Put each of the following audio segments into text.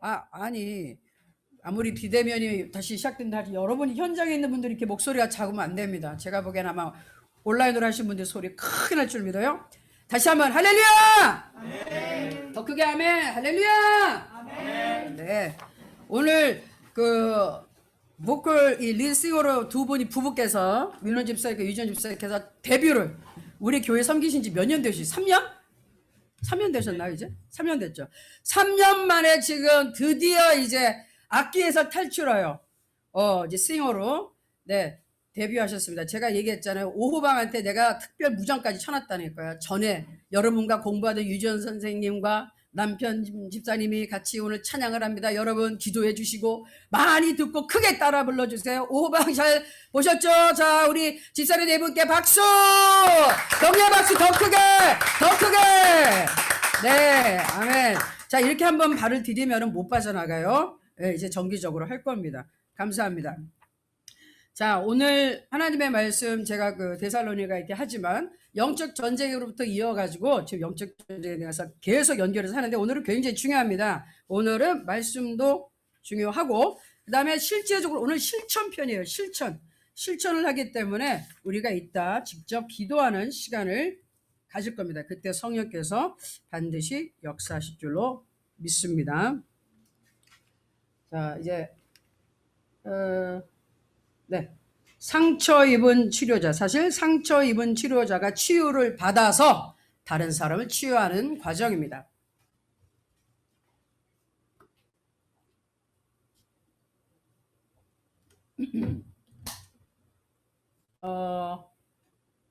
아니 아무리 비대면이 다시 시작된다 하지 여러분이 현장에 있는 분들이 이렇게 목소리가 작으면 안 됩니다. 제가 보기엔 아마 온라인으로 하신 분들 소리 크게 날 줄 믿어요. 다시 한번 할렐루야! 아멘. 더 크게 아멘. 할렐루야! 아멘. 네. 오늘 그 보컬 이 리싱어로 두 분이 부부께서 민원 집사님과 유전 집사님께서 데뷔를 우리 교회 섬기신 지 몇 년 되시? 3년? 3년 되셨나요, 이제? 3년 됐죠. 3년 만에 지금 드디어 이제 악기에서 탈출해요. 이제 싱어로. 네. 데뷔하셨습니다. 제가 얘기했잖아요. 오호방한테 내가 특별 무전까지 쳐놨다니까요. 전에 여러분과 공부하던 유지원 선생님과 남편 집사님이 같이 오늘 찬양을 합니다. 여러분 기도해 주시고 많이 듣고 크게 따라 불러주세요. 오호방 잘 보셨죠? 자, 우리 집사님 네 분께 박수! 격려 박수 더 크게! 더 크게! 네, 아멘. 자, 이렇게 한번 발을 디디면 못 빠져나가요. 네, 이제 정기적으로 할 겁니다. 감사합니다. 자, 오늘 하나님의 말씀 제가 그 데살로니가 이렇게 하지만 영적 전쟁으로부터 이어가지고 지금 영적 전쟁에 대해서 계속 연결해서 하는데 오늘은 굉장히 중요합니다. 오늘은 말씀도 중요하고 그 다음에 실제적으로 오늘 실천편이에요. 실천을 하기 때문에 우리가 이따 직접 기도하는 시간을 가질 겁니다. 그때 성령께서 반드시 역사하실 줄로 믿습니다. 자, 이제 네. 상처 입은 치료자. 사실 상처 입은 치료자가 치유를 받아서 다른 사람을 치유하는 과정입니다.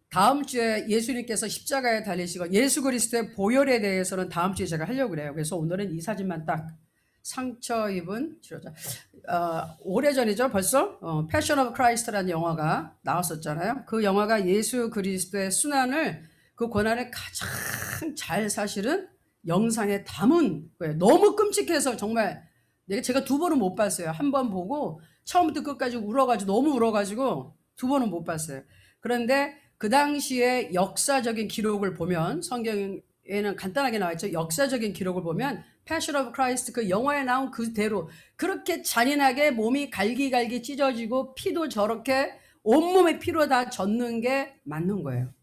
다음 주에 예수님께서 십자가에 달리시고 예수 그리스도의 보혈에 대해서는 다음 주에 제가 하려고 그래요. 그래서 오늘은 이 사진만 딱 상처 입은 치료자. 오래전이죠. 벌써 패션 오브 크라이스트라는 영화가 나왔었잖아요. 그 영화가 예수 그리스도의 순환을 그 고난을 가장 잘 사실은 영상에 담은 거예요. 너무 끔찍해서 정말 제가 두 번은 못 봤어요. 한 번 보고 처음부터 끝까지 울어가지고 너무 울어가지고 두 번은 못 봤어요. 그런데 그 당시에 역사적인 기록을 보면 성경에는 간단하게 나와있죠. 역사적인 기록을 보면 패션 오브 크라이스트 그 영화에 나온 그대로 그렇게 잔인하게 몸이 갈기갈기 찢어지고 피도 저렇게 온몸에 피로 다 젖는 게 맞는 거예요.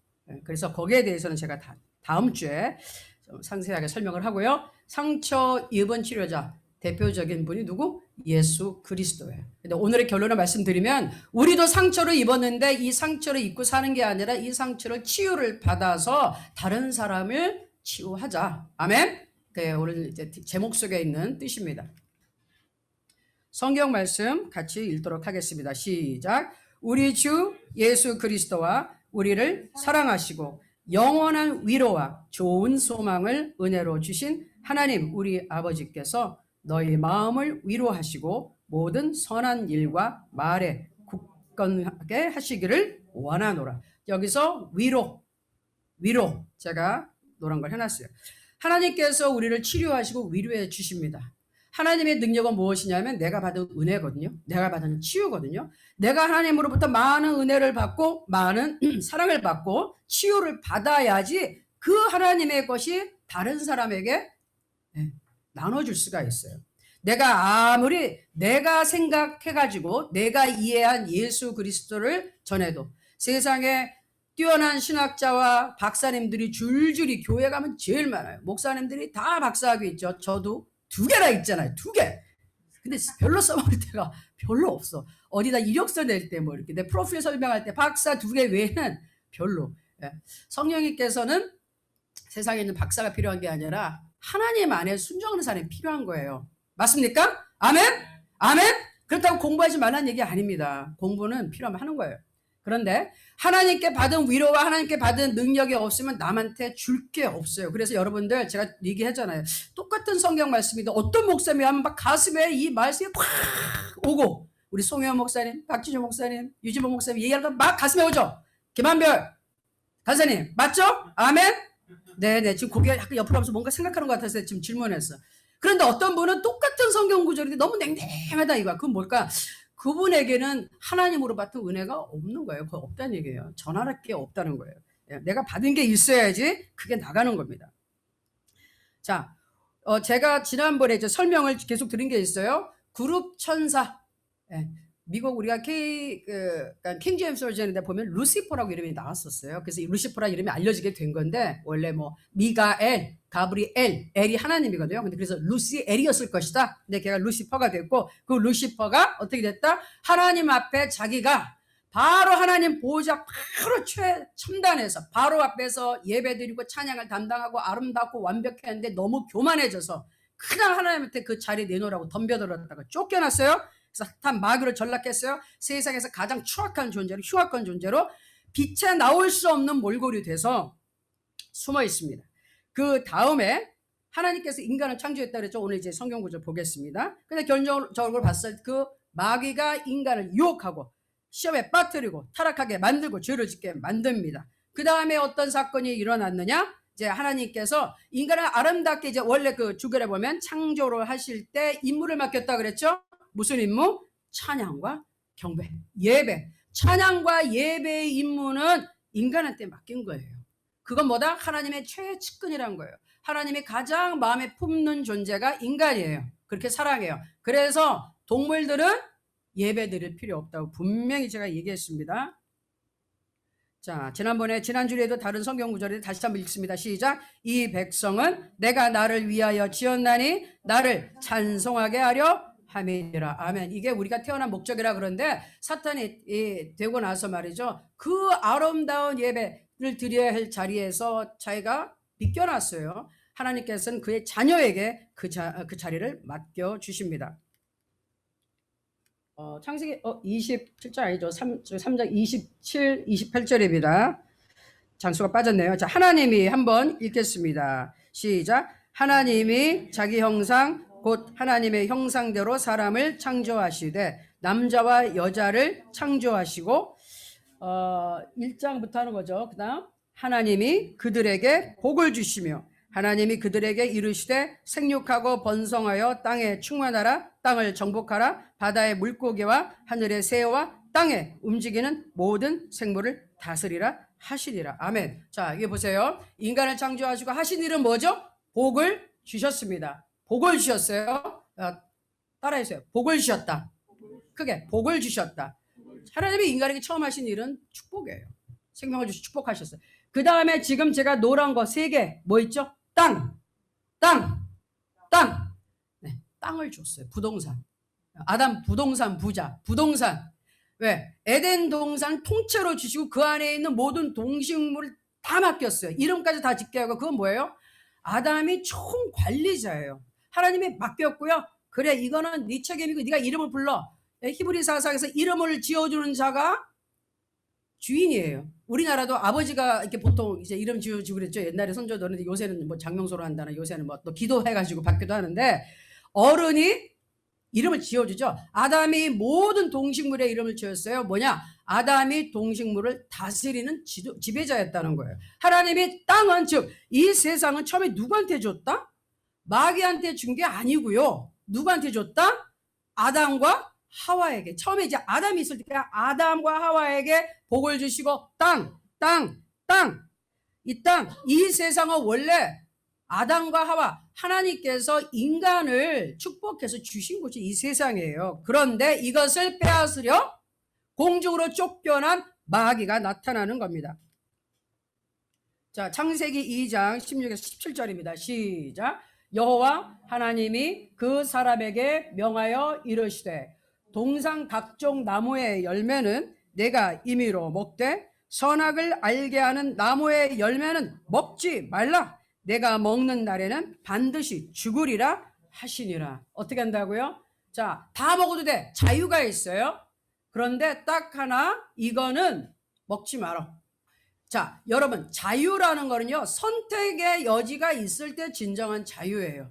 그래서 거기에 대해서는 제가 다음 주에 좀 상세하게 설명을 하고요. 상처 입은 치료자 대표적인 분이 누구? 예수 그리스도예요. 근데 오늘의 결론을 말씀드리면 우리도 상처를 입었는데 이 상처를 입고 사는 게 아니라 이 상처를 치유를 받아서 다른 사람을 치유하자. 아멘. 네, 오늘 이제 제목 속에 있는 뜻입니다. 성경 말씀 같이 읽도록 하겠습니다. 시작. 우리 주 예수 그리스도와 우리를 사랑하시고 영원한 위로와 좋은 소망을 은혜로 주신 하나님 우리 아버지께서 너희 마음을 위로하시고 모든 선한 일과 말에 굳건하게 하시기를 원하노라. 여기서 위로 제가 노란 걸 해놨어요. 하나님께서 우리를 치료하시고 위로해 주십니다. 하나님의 능력은 무엇이냐면 내가 받은 은혜거든요. 내가 받은 치유거든요. 내가 하나님으로부터 많은 은혜를 받고 많은 사랑을 받고 치유를 받아야지 그 하나님의 것이 다른 사람에게 나눠줄 수가 있어요. 내가 아무리 내가 생각해가지고 내가 이해한 예수 그리스도를 전해도 세상에 뛰어난 신학자와 박사님들이 줄줄이 교회 가면 제일 많아요. 목사님들이 다 박사학위 있죠. 저도 2개나 있잖아요. 2개. 근데 별로 써먹을 때가 별로 없어. 어디다 이력서 낼 때 뭐 이렇게 내 프로필 설명할 때 박사 2개 외에는 별로. 성령님께서는 세상에 있는 박사가 필요한 게 아니라 하나님 안에 순종하는 사람이 필요한 거예요. 맞습니까? 아멘? 아멘? 그렇다고 공부하지 말라는 얘기 아닙니다. 공부는 필요하면 하는 거예요. 그런데 하나님께 받은 위로와 하나님께 받은 능력이 없으면 남한테 줄 게 없어요. 그래서 여러분들 제가 얘기했잖아요. 똑같은 성경 말씀인데 어떤 목사님이 하면 막 가슴에 이 말씀이 팍 오고 우리 송혜원 목사님, 박진주 목사님, 유지봉 목사님 얘기하다 막 가슴에 오죠. 김한별 간사님 맞죠? 아멘? 네네 지금 고개 약간 옆으로 하면서 뭔가 생각하는 것 같아서 지금 질문했어. 그런데 어떤 분은 똑같은 성경 구절인데 너무 냉랭하다 이거야. 그건 뭘까? 그분에게는 하나님으로 받은 은혜가 없는 거예요. 그거 없다는 얘기예요. 전할 게 없다는 거예요. 내가 받은 게 있어야지 그게 나가는 겁니다. 자, 제가 지난번에 이제 설명을 계속 드린 게 있어요. 그룹 천사. 예. 미국 우리가 그러니까 킹 제임스 버전인데 보면 루시퍼라고 이름이 나왔었어요. 그래서 이 루시퍼라 이름이 알려지게 된 건데 원래 뭐 미가엘, 가브리엘, 엘이 하나님이거든요. 근데 그래서 루시엘이었을 것이다. 근데 걔가 루시퍼가 됐고 그 루시퍼가 어떻게 됐다? 하나님 앞에 자기가 바로 하나님 보호자 바로 최첨단에서 바로 앞에서 예배드리고 찬양을 담당하고 아름답고 완벽했는데 너무 교만해져서 그냥 하나님한테 그 자리에 내놓으라고 덤벼들었다가 쫓겨났어요. 그래서 사탄 마귀를 전락했어요. 세상에서 가장 추악한 존재로 흉악한 존재로 빛에 나올 수 없는 몰골이 돼서 숨어 있습니다. 그 다음에 하나님께서 인간을 창조했다 그랬죠. 오늘 이제 성경 구절 보겠습니다. 근데 결정적으로 봤을 때 그 마귀가 인간을 유혹하고 시험에 빠뜨리고 타락하게 만들고 죄를 짓게 만듭니다. 그 다음에 어떤 사건이 일어났느냐? 이제 하나님께서 인간을 아름답게 이제 원래 그 주결에 보면 창조를 하실 때 임무를 맡겼다 그랬죠. 무슨 임무? 찬양과 경배, 예배. 찬양과 예배의 임무는 인간한테 맡긴 거예요. 그건 뭐다? 하나님의 최측근이란 거예요. 하나님이 가장 마음에 품는 존재가 인간이에요. 그렇게 사랑해요. 그래서 동물들은 예배 드릴 필요 없다고 분명히 제가 얘기했습니다. 자, 지난주에도 다른 성경 구절에 다시 한번 읽습니다. 시작. 이 백성은 내가 나를 위하여 지었나니 나를 찬송하게 하려 함이니라. 아멘. 이게 우리가 태어난 목적이라 그런데 사탄이 되고 나서 말이죠. 그 아름다운 예배를 드려야 할 자리에서 자기가 비껴났어요. 하나님께서는 그의 자녀에게 그 자리를 맡겨주십니다. 창세기 27절 아니죠. 3장 27, 28절입니다. 장수가 빠졌네요. 자, 하나님이 한번 읽겠습니다. 시작. 하나님이 자기 형상 곧 하나님의 형상대로 사람을 창조하시되 남자와 여자를 창조하시고 1장부터 하는 거죠. 그 다음 하나님이 그들에게 복을 주시며 하나님이 그들에게 이르시되 생육하고 번성하여 땅에 충만하라. 땅을 정복하라. 바다의 물고기와 하늘의 새와 땅에 움직이는 모든 생물을 다스리라 하시리라. 아멘. 자, 여기 보세요. 인간을 창조하시고 하신 일은 뭐죠? 복을 주셨습니다. 복을 주셨어요. 따라해주세요. 복을 주셨다. 크게 복을 주셨다. 하나님이 인간에게 처음 하신 일은 축복이에요. 생명을 주시 축복하셨어요. 그 다음에 지금 제가 노란 거 3개 뭐 있죠? 땅. 네, 땅을 줬어요. 부동산. 아담 부동산 부자. 부동산. 왜? 에덴 동산 통째로 주시고 그 안에 있는 모든 동식물을 다 맡겼어요. 이름까지 다 짓게 하고 그건 뭐예요? 아담이 총 관리자예요. 하나님이 맡겼고요. 그래 이거는 네 책임이고 네가 이름을 불러. 히브리서에서 이름을 지어주는 자가 주인이에요. 우리나라도 아버지가 이렇게 보통 이제 이름 지어주고 그랬죠. 옛날에 선조들은 요새는 뭐 장명소로 한다나 요새는 뭐 또 기도해가지고 받기도 하는데 어른이 이름을 지어주죠. 아담이 모든 동식물의 이름을 지었어요. 뭐냐? 아담이 동식물을 다스리는 지배자였다는 거예요. 하나님이 땅은 즉 이 세상은 처음에 누구한테 줬다? 마귀한테 준 게 아니고요. 누구한테 줬다? 아담과 하와에게. 처음에 이제 아담이 있을 때 아담과 하와에게 복을 주시고 땅. 이 세상은 원래 아담과 하와 하나님께서 인간을 축복해서 주신 곳이 이 세상이에요. 그런데 이것을 빼앗으려 공중으로 쫓겨난 마귀가 나타나는 겁니다. 자, 창세기 2장 16에서 17절입니다. 시작. 여호와 하나님이 그 사람에게 명하여 이르시되 동산 각종 나무의 열매는 내가 임의로 먹되 선악을 알게 하는 나무의 열매는 먹지 말라. 내가 먹는 날에는 반드시 죽으리라 하시니라. 어떻게 한다고요? 자, 다 먹어도 돼. 자유가 있어요. 그런데 딱 하나 이거는 먹지 마라. 자, 여러분 자유라는 거는요 선택의 여지가 있을 때 진정한 자유예요.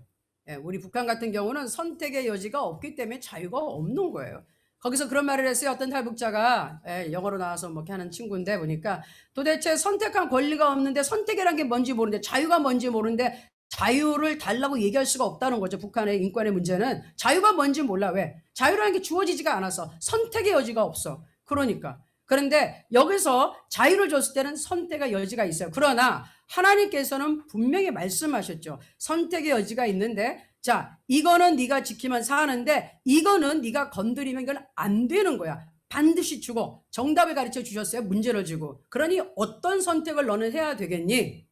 우리 북한 같은 경우는 선택의 여지가 없기 때문에 자유가 없는 거예요. 거기서 그런 말을 했어요. 어떤 탈북자가 영어로 나와서 뭐 이렇게 하는 친구인데 보니까 도대체 선택한 권리가 없는데 선택이란 게 뭔지 모르는데 자유가 뭔지 모르는데 자유를 달라고 얘기할 수가 없다는 거죠. 북한의 인권의 문제는 자유가 뭔지 몰라. 왜? 자유라는 게 주어지지가 않아서 선택의 여지가 없어. 그러니까. 그런데 여기서 자유를 줬을 때는 선택의 여지가 있어요. 그러나 하나님께서는 분명히 말씀하셨죠. 선택의 여지가 있는데, 자, 이거는 네가 지키면 사는데 이거는 네가 건드리면 이건 안 되는 거야. 반드시 주고 정답을 가르쳐 주셨어요. 문제를 주고. 그러니 어떤 선택을 너는 해야 되겠니?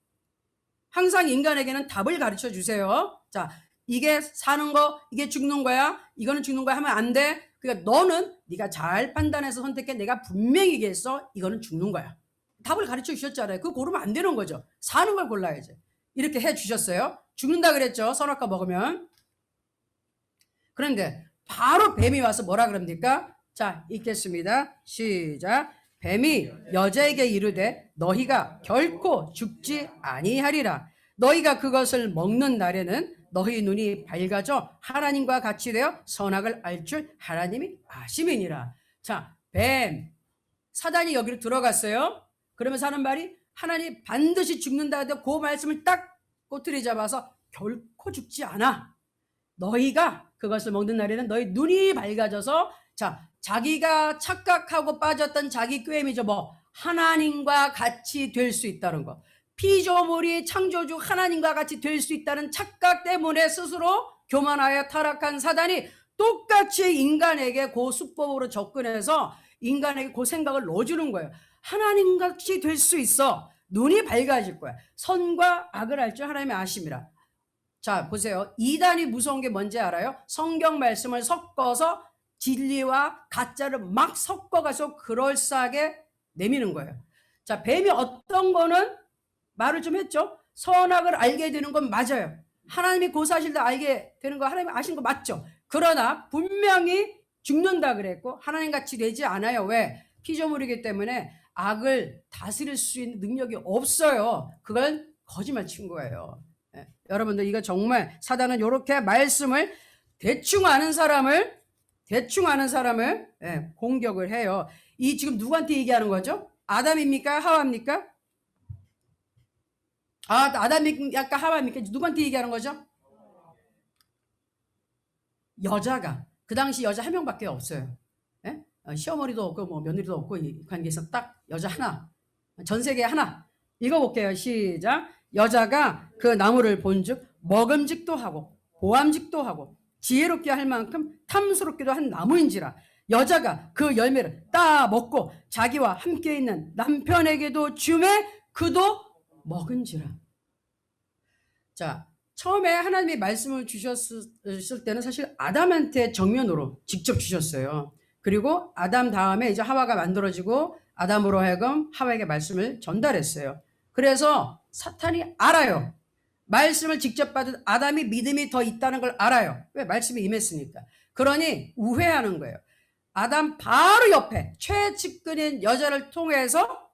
항상 인간에게는 답을 가르쳐 주세요. 자, 이게 사는 거, 이게 죽는 거야, 이거는 죽는 거야 하면 안 돼. 그러니까 너는 네가 잘 판단해서 선택해. 내가 분명히 얘기했어. 이거는 죽는 거야. 답을 가르쳐 주셨잖아요. 그거 고르면 안 되는 거죠. 사는 걸 골라야지. 이렇게 해 주셨어요. 죽는다 그랬죠. 선악과 먹으면. 그런데 바로 뱀이 와서 뭐라 그럽니까? 자, 읽겠습니다. 시작. 뱀이 여자에게 이르되 너희가 결코 죽지 아니하리라. 너희가 그것을 먹는 날에는 너희 눈이 밝아져 하나님과 같이 되어 선악을 알 줄 하나님이 아심이니라. 자, 뱀, 사단이 여기로 들어갔어요. 그러면서 하는 말이 하나님 반드시 죽는다 해도 그 말씀을 딱 꼬투리 잡아서 결코 죽지 않아. 너희가 그것을 먹는 날에는 너희 눈이 밝아져서, 자, 자기가 착각하고 빠졌던 자기 꾀임이죠. 뭐 하나님과 같이 될 수 있다는 거. 피조물이 창조주 하나님과 같이 될 수 있다는 착각 때문에 스스로 교만하여 타락한 사단이 똑같이 인간에게 그 수법으로 접근해서 인간에게 그 생각을 넣어주는 거예요. 하나님같이 될 수 있어. 눈이 밝아질 거야. 선과 악을 알 줄 하나님의 아심이라. 자, 보세요. 이단이 무서운 게 뭔지 알아요? 성경 말씀을 섞어서 진리와 가짜를 막 섞어가서 그럴싸하게 내미는 거예요. 자, 뱀이 어떤 거는 말을 좀 했죠. 선악을 알게 되는 건 맞아요. 하나님이 그 사실도 알게 되는 거 하나님이 아신 거 맞죠. 그러나 분명히 죽는다 그랬고 하나님같이 되지 않아요. 왜? 피조물이기 때문에 악을 다스릴 수 있는 능력이 없어요. 그걸 거짓말 친 거예요. 예, 여러분들 이거 정말 사단은 이렇게 말씀을 대충 아는 사람을 예, 공격을 해요. 이 지금 누구한테 얘기하는 거죠? 아담입니까? 하와입니까? 아담입니까? 하와입니까? 누구한테 얘기하는 거죠? 여자가. 그 당시 여자 한 명밖에 없어요. 예? 시어머니도 없고 뭐 며느리도 없고 이 관계에서 딱 여자 하나. 전 세계 하나. 읽어볼게요. 시작. 여자가 그 나무를 본즉 먹음직도 하고 보암직도 하고 지혜롭게 할 만큼 탐스럽기도 한 나무인지라. 여자가 그 열매를 따 먹고 자기와 함께 있는 남편에게도 주매 그도 먹은지라. 자, 처음에 하나님이 말씀을 주셨을 때는 사실 아담한테 정면으로 직접 주셨어요. 그리고 아담 다음에 이제 하와가 만들어지고 아담으로 하여금 하와에게 말씀을 전달했어요. 그래서 사탄이 알아요. 말씀을 직접 받은 아담이 믿음이 더 있다는 걸 알아요. 왜? 말씀이 임했으니까. 그러니 우회하는 거예요. 아담 바로 옆에 최측근인 여자를 통해서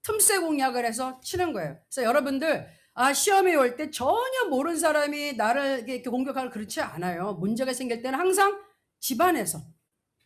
틈새 공략을 해서 치는 거예요. 그래서 여러분들 시험에 올 때 전혀 모르는 사람이 나를 이렇게 공격하고 그렇지 않아요. 문제가 생길 때는 항상 집안에서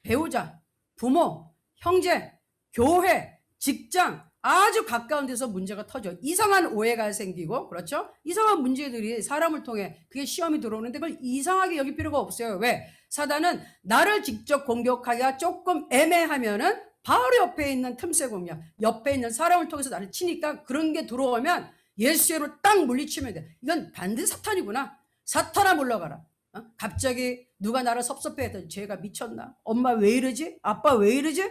배우자, 부모, 형제, 교회, 직장 아주 가까운 데서 문제가 터져. 이상한 오해가 생기고, 그렇죠? 이상한 문제들이 사람을 통해 그게 시험이 들어오는데 그걸 이상하게 여길 필요가 없어요. 왜? 사단은 나를 직접 공격하기가 조금 애매하면은 바로 옆에 있는 틈새 공략, 옆에 있는 사람을 통해서 나를 치니까 그런 게 들어오면 예수로 딱 물리치면 돼. 이건 반드시 사탄이구나. 사탄아 물러가라. 갑자기 누가 나를 섭섭해했더니 쟤가 미쳤나? 엄마 왜 이러지? 아빠 왜 이러지?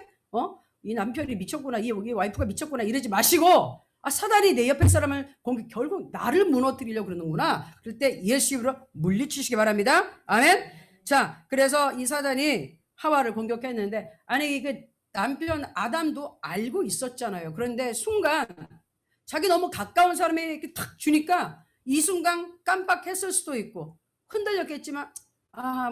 이 남편이 미쳤구나. 이 와이프가 미쳤구나. 이러지 마시고 사단이 내 옆에 사람을 공격, 결국 나를 무너뜨리려고 그러는구나. 그럴 때 예수로 물리치시기 바랍니다. 아멘. 자, 그래서 이 사단이 하와를 공격했는데 아니 그 남편 아담도 알고 있었잖아요. 그런데 순간 자기 너무 가까운 사람이 이렇게 탁 주니까 이 순간 깜빡했을 수도 있고 흔들렸겠지만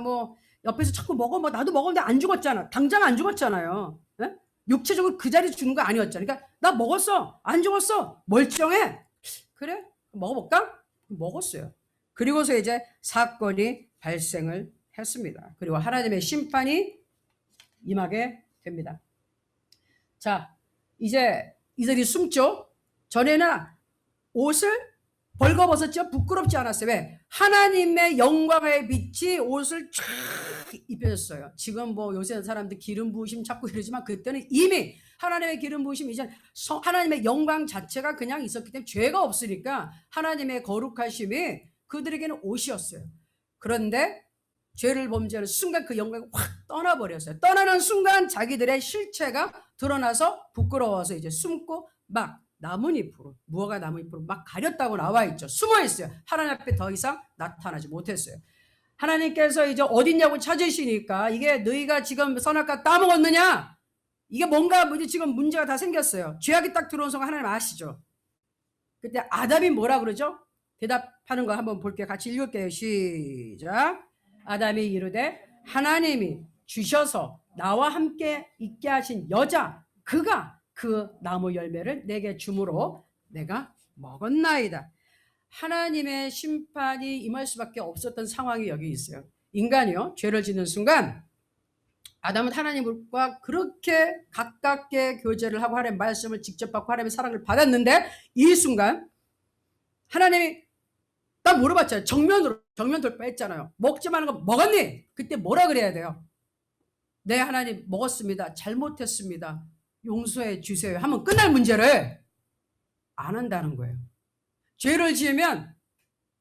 뭐 옆에서 자꾸 먹어. 뭐 나도 먹었는데 안 죽었잖아. 당장 안 죽었잖아요. 네? 육체적으로 그 자리에서 죽는 거 아니었잖아. 그러니까 나 먹었어. 안 죽었어. 멀쩡해. 그래? 먹어볼까? 먹었어요. 그리고서 이제 사건이 발생을 했습니다. 그리고 하나님의 심판이 임하게 됩니다. 자, 이제 이들이 숨죠. 전에는 옷을 벌거벗었죠? 부끄럽지 않았어요. 왜? 하나님의 영광의 빛이 옷을 쫙 입혀졌어요. 지금 뭐 요새 사람들 기름 부으심 찾고 이러지만 그때는 이미 하나님의 기름 부으심 이전 하나님의 영광 자체가 그냥 있었기 때문에 죄가 없으니까 하나님의 거룩하심이 그들에게는 옷이었어요. 그런데 죄를 범죄하는 순간 그 영광이 확 떠나버렸어요. 떠나는 순간 자기들의 실체가 드러나서 부끄러워서 이제 숨고 막 나뭇잎으로, 무화과 나뭇잎으로 막 가렸다고 나와 있죠. 숨어 있어요. 하나님 앞에 더 이상 나타나지 못했어요. 하나님께서 이제 어딨냐고 찾으시니까 이게 너희가 지금 선악과 따먹었느냐? 이게 뭔가 지금 문제가 다 생겼어요. 죄악이 딱 들어온 순간 하나님 아시죠? 그때 아담이 뭐라 그러죠? 대답하는 거 한번 볼게요. 같이 읽을게요. 시작. 아담이 이르되 하나님이 주셔서 나와 함께 있게 하신 여자 그가 그 나무 열매를 내게 주므로 내가 먹었나이다. 하나님의 심판이 임할 수밖에 없었던 상황이 여기 있어요. 인간이요, 죄를 짓는 순간 아담은 하나님과 그렇게 가깝게 교제를 하고 하나님의 말씀을 직접 받고 하나님의 사랑을 받았는데 이 순간 하나님이 딱 물어봤잖아요. 정면 돌파했잖아요. 먹지 말는 거 먹었니? 그때 뭐라 그래야 돼요? 네, 하나님 먹었습니다. 잘못했습니다. 용서해 주세요. 하면 끝날 문제를 안 한다는 거예요. 죄를 지으면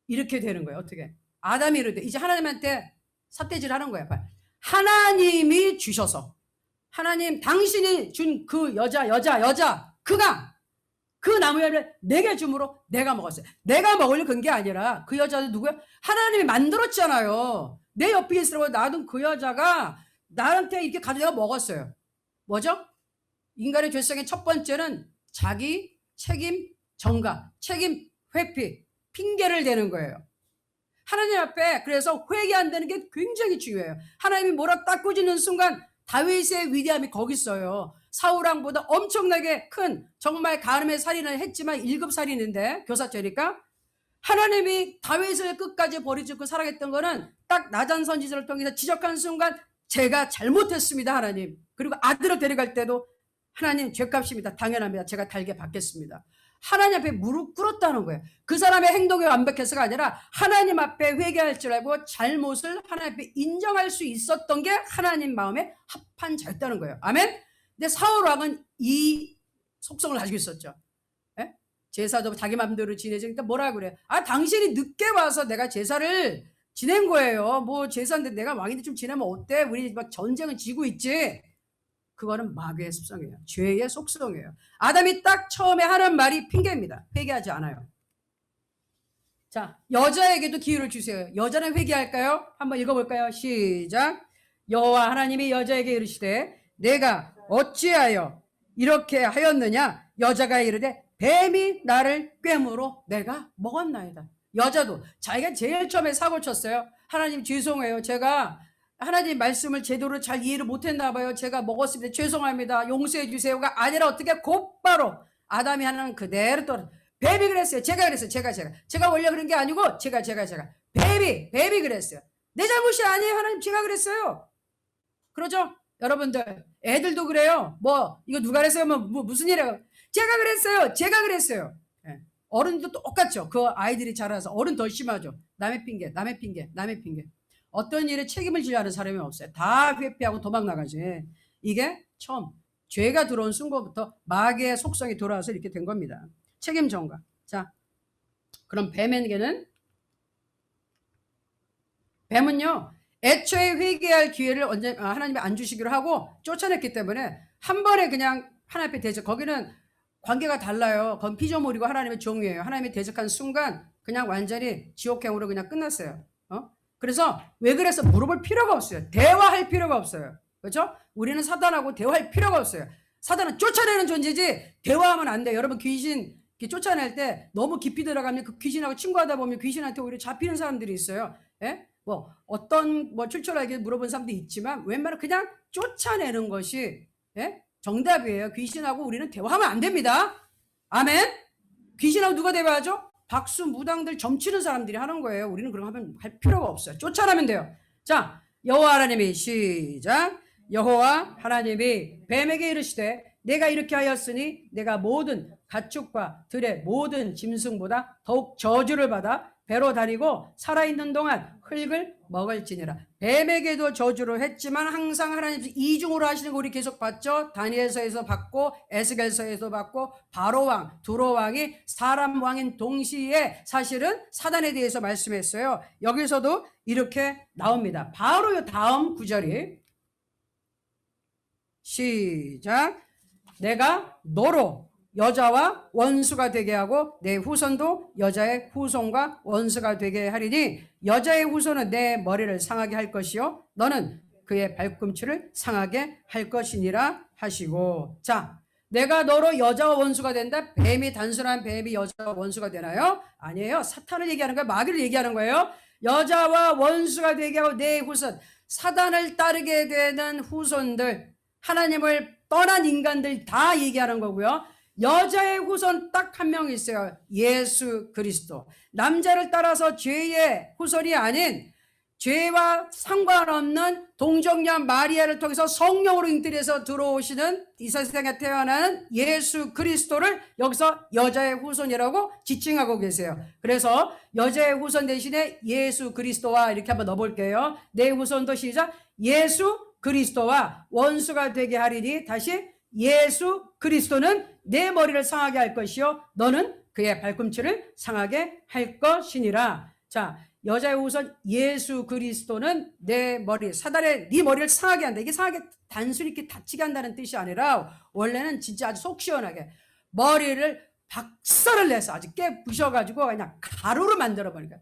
이렇게 되는 거예요. 어떻게? 아담이 이르되 이제 하나님한테 삿대질 하는 거예요. 하나님이 주셔서 하나님 당신이 준 그 여자 그가 그 나무 열매를 내게 주므로 내가 먹었어요. 내가 먹으려 그런 게 아니라 그 여자도 누구야? 하나님이 만들었잖아요. 내 옆에 있으라고 놔둔 그 여자가 나한테 이렇게 가져다가 먹었어요. 뭐죠? 인간의 죄성의 첫 번째는 자기 책임 전가, 책임 회피, 핑계를 대는 거예요. 하나님 앞에 그래서 회개한다는 게 굉장히 중요해요. 하나님이 뭐라 딱 꾸짖는 순간 다윗의 위대함이 거기 있어요. 사울왕보다 엄청나게 큰 정말 가늠의 살인을 했지만 1급 살인인데 교사죄니까 하나님이 다윗을 끝까지 버리지 않고 사랑했던 거는 딱 나단 선지자를 통해서 지적한 순간 제가 잘못했습니다 하나님. 그리고 아들을 데려갈 때도 하나님 죄값입니다. 당연합니다. 제가 달게 받겠습니다. 하나님 앞에 무릎 꿇었다는 거예요. 그 사람의 행동이 완벽해서가 아니라 하나님 앞에 회개할 줄 알고 잘못을 하나님 앞에 인정할 수 있었던 게 하나님 마음에 합한 자였다는 거예요. 아멘? 근데 사울왕은 이 속성을 가지고 있었죠. 예? 제사도 자기 마음대로 지내니까 뭐라 그래요? 아, 당신이 늦게 와서 내가 제사를 지낸 거예요. 뭐 제사인데 내가 왕인데 좀 지내면 어때? 우리 막 전쟁은 지고 있지. 그거는 마귀의 습성이에요. 죄의 속성이에요. 아담이 딱 처음에 하는 말이 핑계입니다. 회개하지 않아요. 자, 여자에게도 기회를 주세요. 여자는 회개할까요? 한번 읽어볼까요? 시작. 여호와 하나님이 여자에게 이르시되 내가 어찌하여 이렇게 하였느냐? 여자가 이르되 뱀이 나를 꿰므로 내가 먹었나이다. 여자도 자기가 제일 처음에 사고 쳤어요. 하나님 죄송해요. 제가 하나님 말씀을 제대로 잘 이해를 못했나 봐요. 제가 먹었습니다. 죄송합니다. 용서해 주세요가 아니라 어떻게 곧바로 아담이 하는 그대로 또 뱀이 그랬어요. 제가 그랬어요. 제가 원래 그런 게 아니고 제가 뱀이 그랬어요. 내 잘못이 아니에요. 하나님 제가 그랬어요. 그러죠? 여러분들 애들도 그래요. 뭐 이거 누가 그랬어요? 뭐 무슨 일이에요? 제가 그랬어요. 네. 어른도 똑같죠. 그 아이들이 자라서 어른 더 심하죠. 남의 핑계. 어떤 일에 책임을 지려 하는 사람이 없어요. 다 회피하고 도망 나가지. 이게 처음 죄가 들어온 순간부터 마귀의 속성이 돌아와서 이렇게 된 겁니다. 책임 전가. 자, 그럼 뱀은요 애초에 회개할 기회를 하나님이 안 주시기로 하고 쫓아냈기 때문에 한 번에 그냥 하나님 앞에 대적. 거기는 관계가 달라요. 그건 피조물이고 하나님의 종이에요. 하나님이 대적한 순간 그냥 완전히 지옥행으로 그냥 끝났어요. 그래서 왜 그래서 물어볼 필요가 없어요. 대화할 필요가 없어요. 그렇죠? 우리는 사단하고 대화할 필요가 없어요. 사단은 쫓아내는 존재지 대화하면 안 돼요. 여러분 귀신 쫓아낼 때 너무 깊이 들어가면 그 귀신하고 친구하다 보면 귀신한테 오히려 잡히는 사람들이 있어요. 예? 뭐 어떤 출처라게 물어본 사람도 있지만 웬만하면 그냥 쫓아내는 것이 정답이에요. 귀신하고 우리는 대화하면 안 됩니다. 아멘? 귀신하고 누가 대화하죠? 박수 무당들 점치는 사람들이 하는 거예요. 우리는 그런 거 할 필요가 없어요. 쫓아내면 돼요. 자, 여호와 하나님이 시작. 여호와 하나님이 뱀에게 이르시되 내가 이렇게 하였으니 내가 모든 가축과 들의 모든 짐승보다 더욱 저주를 받아 배로 다니고 살아있는 동안 흙을 먹을지니라. 뱀에게도 저주를 했지만 항상 하나님 이중으로 하시는 거 우리 계속 봤죠. 다니엘서에서 봤고 에스겔서에서 봤고 바로왕, 두로왕이 사람 왕인 동시에 사실은 사단에 대해서 말씀했어요. 여기서도 이렇게 나옵니다. 바로 이 다음 구절이 시작. 내가 너로 여자와 원수가 되게 하고 내 후손도 여자의 후손과 원수가 되게 하리니 여자의 후손은 내 머리를 상하게 할 것이요 너는 그의 발꿈치를 상하게 할 것이니라 하시고. 자, 내가 너로 여자와 원수가 된다. 뱀이, 단순한 뱀이 여자와 원수가 되나요? 아니에요. 사탄을 얘기하는 거예요. 마귀를 얘기하는 거예요. 여자와 원수가 되게 하고 내 후손, 사단을 따르게 되는 후손들, 하나님을 떠난 인간들 다 얘기하는 거고요. 여자의 후손 딱 한 명 있어요. 예수 그리스도. 남자를 따라서 죄의 후손이 아닌 죄와 상관없는 동정녀 마리아를 통해서 성령으로 잉태해서 들어오시는 이 세상에 태어나는 예수 그리스도를 여기서 여자의 후손이라고 지칭하고 계세요. 그래서 여자의 후손 대신에 예수 그리스도와 이렇게 한번 넣어볼게요. 내 후손도 시작. 예수 그리스도와 원수가 되게 하리니 다시 예수 그리스도는 내 머리를 상하게 할 것이요 너는 그의 발꿈치를 상하게 할 것이니라. 자, 여자의 후손 예수 그리스도는 내 머리, 사단의 네 머리를 상하게 한다. 이게 상하게 단순히 이렇게 다치게 한다는 뜻이 아니라 원래는 진짜 아주 속 시원하게 머리를 박살을 내서 아주 깨부셔가지고 그냥 가루로 만들어버리니까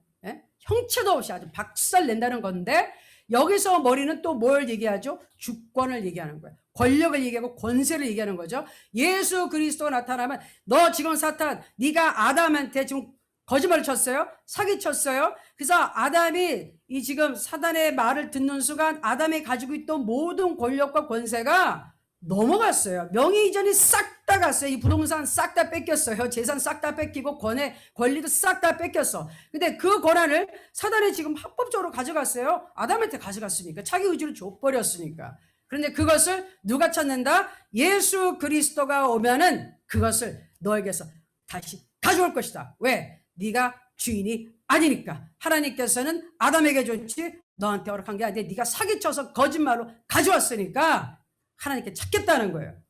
형체도 없이 아주 박살 낸다는 건데 여기서 머리는 또 뭘 얘기하죠? 주권을 얘기하는 거예요. 권력을 얘기하고 권세를 얘기하는 거죠. 예수 그리스도가 나타나면 너 지금 사탄 네가 아담한테 지금 거짓말을 쳤어요. 사기쳤어요. 그래서 아담이 이 지금 사단의 말을 듣는 순간 아담이 가지고 있던 모든 권력과 권세가 넘어갔어요. 명예 이전이 싹 다 갔어요. 이 부동산 싹 다 뺏겼어요. 재산 싹 다 뺏기고 권리도 싹 다 뺏겼어. 근데 그 권한을 사단이 지금 합법적으로 가져갔어요. 아담한테 가져갔으니까. 자기 의지를 줘버렸으니까. 그런데 그것을 누가 찾는다? 예수 그리스도가 오면은 그것을 너에게서 다시 가져올 것이다. 왜? 네가 주인이 아니니까. 하나님께서는 아담에게 줬지 너한테 허락한 게 아닌데 네가 사기쳐서 거짓말로 가져왔으니까 하나님께 찾겠다는 거예요.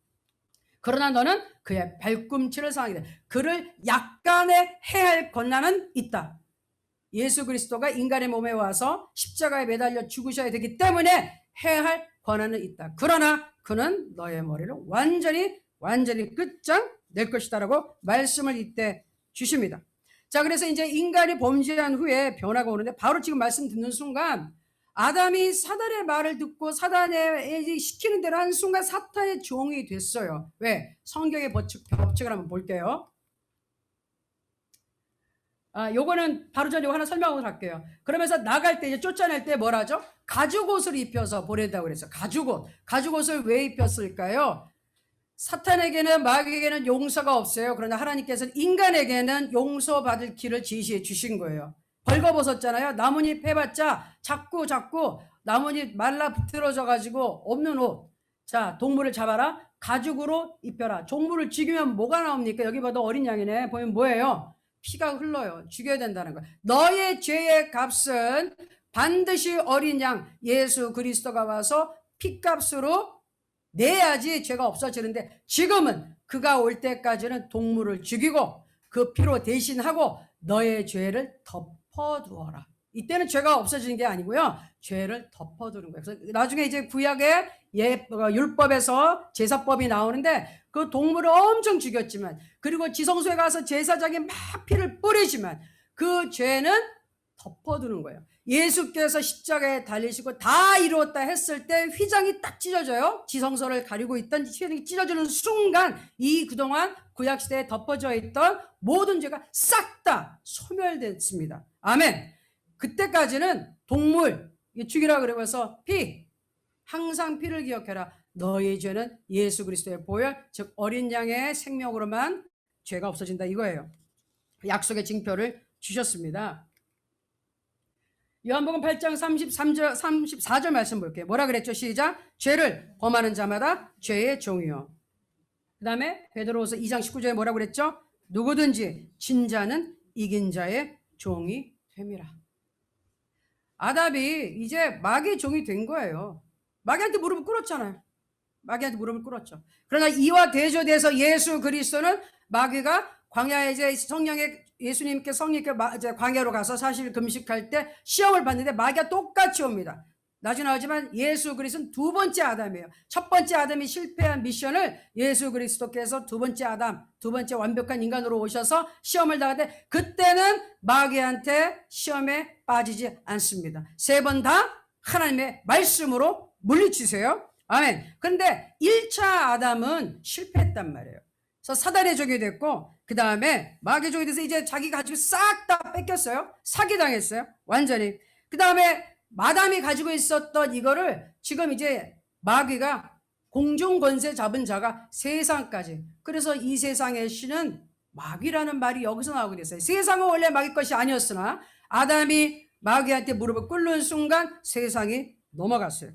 그러나 너는 그의 발꿈치를 상하게 돼. 그를 약간의 해할 권한은 있다. 예수 그리스도가 인간의 몸에 와서 십자가에 매달려 죽으셔야 되기 때문에 해할 권한은 있다. 그러나 그는 너의 머리를 완전히 끝장 낼 것이다라고 말씀을 이때 주십니다. 자, 그래서 이제 인간이 범죄한 후에 변화가 오는데 바로 지금 말씀 듣는 순간 아담이 사단의 말을 듣고 사단의 시키는 대로 한 순간 사탄의 종이 됐어요. 왜? 성경의 법칙을 한번 볼게요. 요거는 바로 전 요거 하나 설명하고 갈게요. 그러면서 나갈 때 이제 쫓아낼 때 뭘 하죠? 가죽옷을 입혀서 보낸다고 그랬어요. 가죽옷을 왜 입혔을까요? 사탄에게는 마귀에게는 용서가 없어요. 그러나 하나님께서는 인간에게는 용서받을 길을 제시해 주신 거예요. 벌거벗었잖아요. 나뭇잎 해봤자 자꾸 나뭇잎 말라 비틀어져 가지고 없는 옷. 자, 동물을 잡아라. 가죽으로 입혀라. 동물을 죽이면 뭐가 나옵니까? 여기 봐도 어린 양이네. 보면 뭐예요? 피가 흘러요. 죽여야 된다는 거예요. 너의 죄의 값은 반드시 어린 양 예수 그리스도가 와서 피값으로 내야지 죄가 없어지는데 지금은 그가 올 때까지는 동물을 죽이고 그 피로 대신하고 너의 죄를 덮어두어라. 이때는 죄가 없어지는 게 아니고요. 죄를 덮어두는 거예요. 그래서 나중에 이제 구약의 율법에서 제사법이 나오는데 그 동물을 엄청 죽였지만 그리고 지성소에 가서 제사장이 막 피를 뿌리지만 그 죄는 덮어두는 거예요. 예수께서 십자가에 달리시고 다 이루었다 했을 때 휘장이 딱 찢어져요. 지성소를 가리고 있던 휘장이 찢어지는 순간 이 그동안 구약시대에 덮어져 있던 모든 죄가 싹 다 소멸됐습니다. 아멘. 그때까지는 동물 죽이라 그러면서 항상 피를 기억해라. 너의 죄는 예수 그리스도의 보혈 즉 어린 양의 생명으로만 죄가 없어진다 이거예요. 약속의 징표를 주셨습니다. 요한복음 8장 34절 말씀 볼게요. 뭐라 그랬죠? 시작. 죄를 범하는 자마다 죄의 종이요. 그 다음에 베드로후서 2장 19절에 뭐라고 그랬죠? 누구든지 진 자는 이긴 자의 종이 됨이라. 아담이 이제 마귀의 종이 된 거예요. 마귀한테 무릎을 꿇었잖아요. 마귀한테 무릎을 꿇었죠. 그러나 이와 대조돼서 예수 그리스도는 마귀가 광야에 이제 성령의 예수님께 성령께 이제 광야로 가서 사실 금식할 때 시험을 받는데 마귀가 똑같이 옵니다. 나중에 나오지만 예수 그리스도는 두 번째 아담이에요. 첫 번째 아담이 실패한 미션을 예수 그리스도께서 두 번째 아담, 두 번째 완벽한 인간으로 오셔서 시험을 당하는데 그때는 마귀한테 시험에 빠지지 않습니다. 세 번 다 하나님의 말씀으로 물리치세요. 아멘. 그런데 1차 아담은 실패했단 말이에요. 그래서 사단의 종이 됐고 그 다음에 마귀의 종이 돼서 이제 자기가 가지고 싹 다 뺏겼어요. 사기당했어요. 완전히. 그 다음에 마담이 가지고 있었던 이거를 지금 이제 마귀가 공중 권세 잡은 자가 세상까지. 그래서 이 세상의 신은 마귀라는 말이 여기서 나오게 됐어요. 세상은 원래 마귀 것이 아니었으나 아담이 마귀한테 무릎을 꿇는 순간 세상이 넘어갔어요.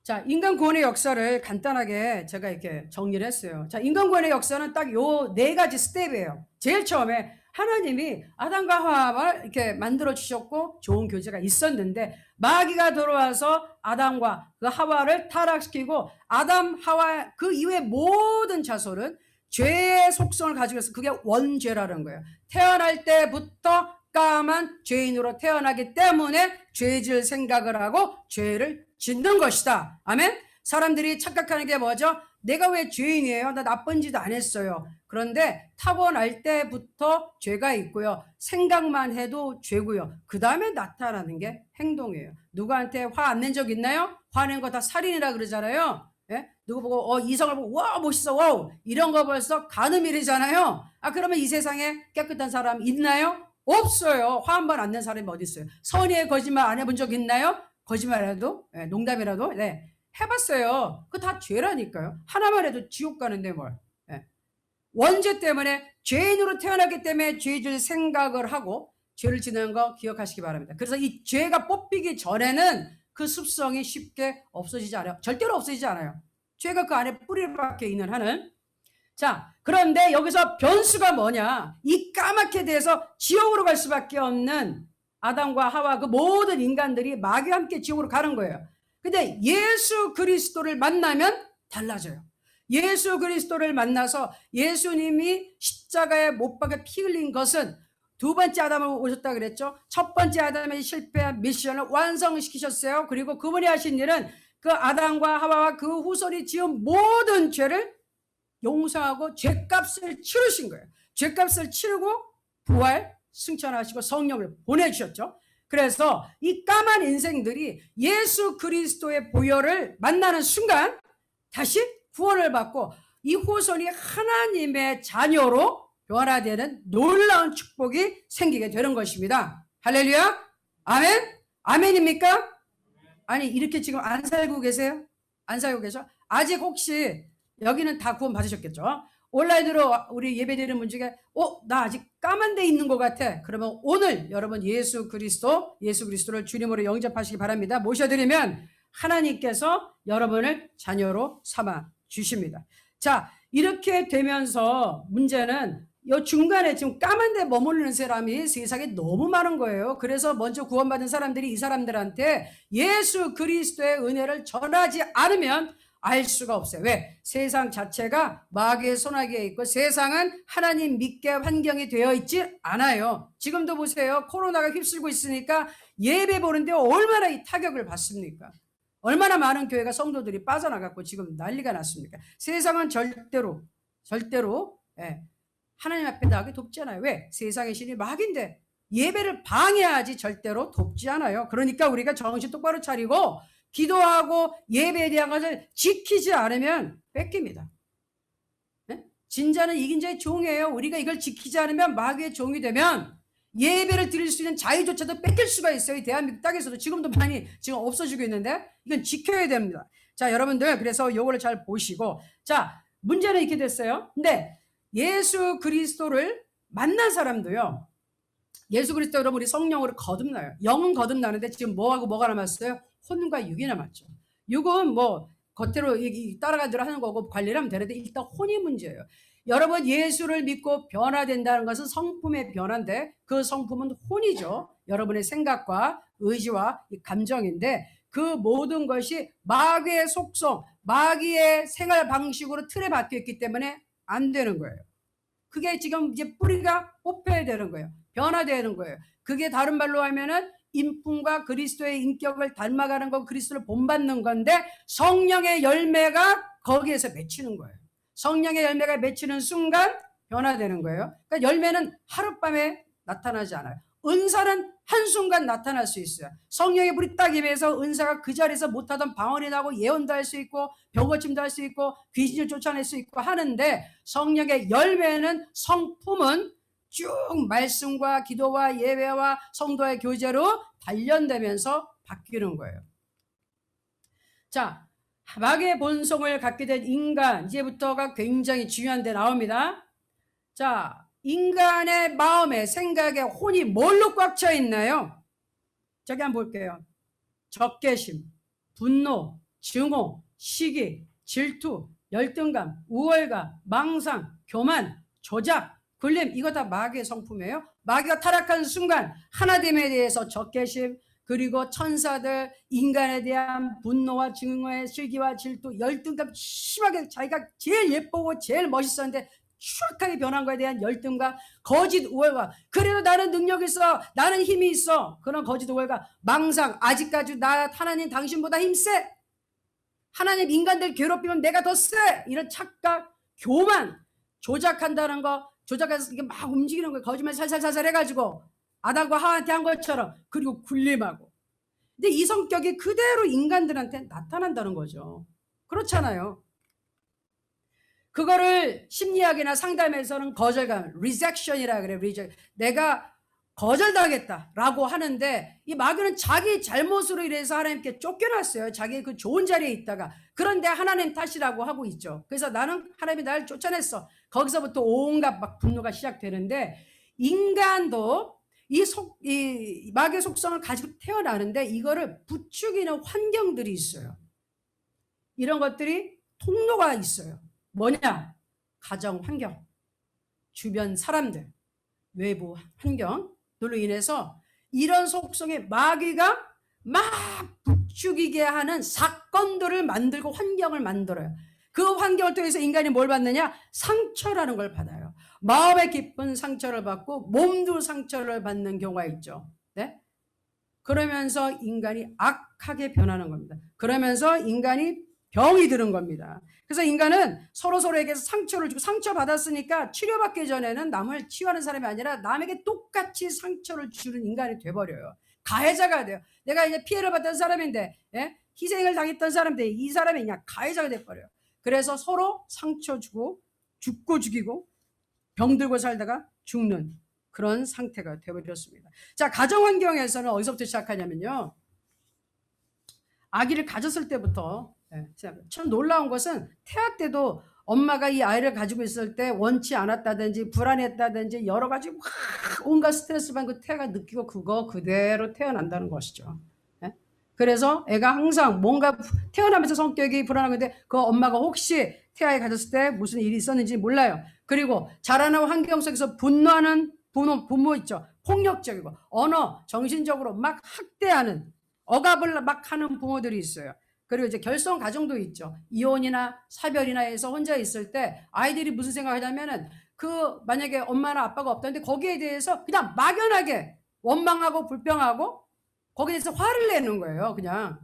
자, 인간 구원의 역사를 간단하게 제가 이렇게 정리를 했어요. 자, 인간 구원의 역사는 딱 요 네 가지 스텝이에요. 제일 처음에 하나님이 아담과 하와를 이렇게 만들어 주셨고 좋은 교제가 있었는데 마귀가 들어와서 아담과 그 하와를 타락시키고 아담, 하와 그 이후의 모든 자손은 죄의 속성을 가지고 있어서 그게 원죄라는 거예요. 태어날 때부터 까만 죄인으로 태어나기 때문에 죄질 생각을 하고 죄를 짓는 것이다. 아멘? 사람들이 착각하는 게 뭐죠? 내가 왜 죄인이에요? 나 나쁜 짓 안 했어요. 그런데 타고날 때부터 죄가 있고요. 생각만 해도 죄고요. 그 다음에 나타나는 게 행동이에요. 누구한테 화 안 낸 적 있나요? 화낸 거 다 살인이라 그러잖아요. 예? 누구 보고 이성을 보고 와 멋있어 와우 이런 거 벌써 간음이래잖아요. 아 그러면 이 세상에 깨끗한 사람 있나요? 없어요. 화 한 번 안 낸 사람이 어디 있어요? 선의의 거짓말 안 해본 적 있나요? 거짓말이라도 네, 농담이라도 네, 해봤어요. 그거 다 죄라니까요. 하나만 해도 지옥 가는데 뭘. 네. 원죄 때문에 죄인으로 태어났기 때문에 죄질 생각을 하고 죄를 짓는 거 기억하시기 바랍니다. 그래서 이 죄가 뽑히기 전에는 그 습성이 쉽게 없어지지 않아요. 절대로 없어지지 않아요. 죄가 그 안에 뿌리를 박혀 있는 한은. 자, 그런데 여기서 변수가 뭐냐? 이 까맣게 돼서 지옥으로 갈 수밖에 없는 아담과 하와 그 모든 인간들이 마귀와 함께 지옥으로 가는 거예요. 근데 예수 그리스도를 만나면 달라져요. 예수 그리스도를 만나서 예수님이 십자가에 못 박혀 피 흘린 것은 두 번째 아담을 오셨다 그랬죠. 첫 번째 아담의 실패한 미션을 완성시키셨어요. 그리고 그분이 하신 일은 그 아담과 하와와 그 후손이 지은 모든 죄를 용서하고 죄값을 치르신 거예요. 죄값을 치르고 부활 승천하시고 성령을 보내주셨죠. 그래서 이 까만 인생들이 예수 그리스도의 보혈을 만나는 순간 다시 구원을 받고 이 후손이 하나님의 자녀로 변화되는 놀라운 축복이 생기게 되는 것입니다. 할렐루야. 아멘. 아멘입니까? 아니 이렇게 지금 안 살고 계세요? 안 살고 계셔? 아직 혹시 여기는 다 구원 받으셨겠죠? 온라인으로 우리 예배드리는 분 중에 나 아직 까만 데 있는 것 같아. 그러면 오늘 여러분 예수 그리스도를 주님으로 영접하시기 바랍니다. 모셔드리면 하나님께서 여러분을 자녀로 삼아 주십니다. 자, 이렇게 되면서 문제는 이 중간에 지금 까만 데 머무르는 사람이 세상에 너무 많은 거예요. 그래서 먼저 구원받은 사람들이 이 사람들한테 예수 그리스도의 은혜를 전하지 않으면 알 수가 없어요. 왜? 세상 자체가 마귀의 손아귀에 있고 세상은 하나님 믿게 환경이 되어 있지 않아요. 지금도 보세요. 코로나가 휩쓸고 있으니까 예배 보는데 얼마나 이 타격을 받습니까? 얼마나 많은 교회가 성도들이 빠져나갔고 지금 난리가 났습니까? 세상은 절대로 하나님 앞에 나가게 돕지 않아요. 왜? 세상의 신이 마귀인데 예배를 방해하지 절대로 돕지 않아요. 그러니까 우리가 정신 똑바로 차리고 기도하고 예배에 대한 것을 지키지 않으면 뺏깁니다. 네? 진자는 이긴 자의 종이에요. 우리가 이걸 지키지 않으면 마귀의 종이 되면 예배를 드릴 수 있는 자유조차도 뺏길 수가 있어요. 이 대한민국 땅에서도 지금도 많이 지금 없어지고 있는데 이건 지켜야 됩니다. 자, 여러분들 그래서 요거를 잘 보시고 자, 문제는 이렇게 됐어요. 근데 예수 그리스도를 만난 사람도요. 예수 그리스도 여러분 우리 성령으로 거듭나요. 영은 거듭나는데 지금 뭐하고 뭐가 남았어요? 혼과 육이 남았죠. 육은 뭐 겉으로 따라가더라 하는 거고 관리를 하면 되는데 일단 혼이 문제예요. 여러분 예수를 믿고 변화된다는 것은 성품의 변화인데 그 성품은 혼이죠. 여러분의 생각과 의지와 감정인데 그 모든 것이 마귀의 속성, 마귀의 생활 방식으로 틀에 박혀 있기 때문에 안 되는 거예요. 그게 지금 이제 뿌리가 뽑혀야 되는 거예요. 변화되는 거예요. 그게 다른 말로 하면은 인품과 그리스도의 인격을 닮아가는 거, 그리스도를 본받는 건데 성령의 열매가 거기에서 맺히는 거예요. 성령의 열매가 맺히는 순간 변화되는 거예요. 그러니까 열매는 하룻밤에 나타나지 않아요. 은사는 한순간 나타날 수 있어요. 성령의 불이 딱 임해서 은사가 그 자리에서 못하던 방언이 나고 예언도 할 수 있고 병고침도 할 수 있고 귀신을 쫓아낼 수 있고 하는데 성령의 열매는 성품은 쭉 말씀과 기도와 예배와 성도의 교제로 단련되면서 바뀌는 거예요. 자, 마귀의 본성을 갖게 된 인간, 이제부터가 굉장히 중요한 데 나옵니다. 자, 인간의 마음에 생각에 혼이 뭘로 꽉 차 있나요? 저기 한번 볼게요. 적개심, 분노, 증오, 시기, 질투, 열등감, 우월감, 망상, 교만, 조작, 굴림, 이거 다 마귀의 성품이에요. 마귀가 타락한 순간 하나님에 대해서 적개심, 그리고 천사들, 인간에 대한 분노와 증오의 시기와 질투, 열등감, 심하게 자기가 제일 예쁘고 제일 멋있었는데 추악하게 변한 거에 대한 열등감, 거짓 우월감, 그래도 나는 능력이 있어, 나는 힘이 있어, 그런 거짓 우월감, 망상, 아직까지 나 하나님 당신보다 힘세, 하나님 인간들 괴롭히면 내가 더 세, 이런 착각, 교만, 조작한다는 거, 조작해서 이게 막 움직이는 거예요. 거짓말 살살살살 해가지고 아담과 하와한테 한 것처럼. 그리고 굴림하고. 근데 이 성격이 그대로 인간들한테 나타난다는 거죠. 그렇잖아요. 그거를 심리학이나 상담에서는 거절감, rejection이라 그래요. 내가 거절당했다라고 하는데 이 마귀는 자기 잘못으로 인해서 하나님께 쫓겨났어요. 자기 그 좋은 자리에 있다가. 그런데 하나님 탓이라고 하고 있죠. 그래서 나는 하나님이 나를 쫓아냈어. 거기서부터 온갖 막 분노가 시작되는데 인간도 이 마귀의 속성을 가지고 태어나는데 이거를 부추기는 환경들이 있어요. 이런 것들이 통로가 있어요. 뭐냐? 가정 환경, 주변 사람들, 외부 환경들로 인해서 이런 속성의 마귀가 막 부추기게 하는 사건들을 만들고 환경을 만들어요. 그 환경을 통해서 인간이 뭘 받느냐? 상처라는 걸 받아요. 마음의 깊은 상처를 받고 몸도 상처를 받는 경우가 있죠. 네? 그러면서 인간이 악하게 변하는 겁니다. 그러면서 인간이 병이 드는 겁니다. 그래서 인간은 서로에게 상처를 주고 상처받았으니까 치료받기 전에는 남을 치유하는 사람이 아니라 남에게 똑같이 상처를 주는 인간이 돼버려요. 가해자가 돼요. 내가 이제 피해를 받던 사람인데 희생을 당했던 사람인데 이 사람이 그냥 가해자가 돼버려요. 그래서 서로 상처 주고 죽고 죽이고 병들고 살다가 죽는 그런 상태가 되어버렸습니다. 자, 가정 환경에서는 어디서부터 시작하냐면요. 아기를 가졌을 때부터 참 놀라운 것은 태아 때도 엄마가 이 아이를 가지고 있을 때 원치 않았다든지 불안했다든지 여러 가지 온갖 스트레스 받는 그 태아가 느끼고 그거 그대로 태어난다는 것이죠. 그래서 애가 항상 뭔가 태어나면서 성격이 불안한데 그 엄마가 혹시 태아에 가졌을 때 무슨 일이 있었는지 몰라요. 그리고 자라는 환경 속에서 분노하는 부모 있죠. 폭력적이고 언어, 정신적으로 막 학대하는 억압을 막 하는 부모들이 있어요. 그리고 이제 결손 가정도 있죠. 이혼이나 사별이나 해서 혼자 있을 때 아이들이 무슨 생각하냐면은 그 만약에 엄마나 아빠가 없다는데 거기에 대해서 그냥 막연하게 원망하고 불평하고 거기에 대해서 화를 내는 거예요. 그냥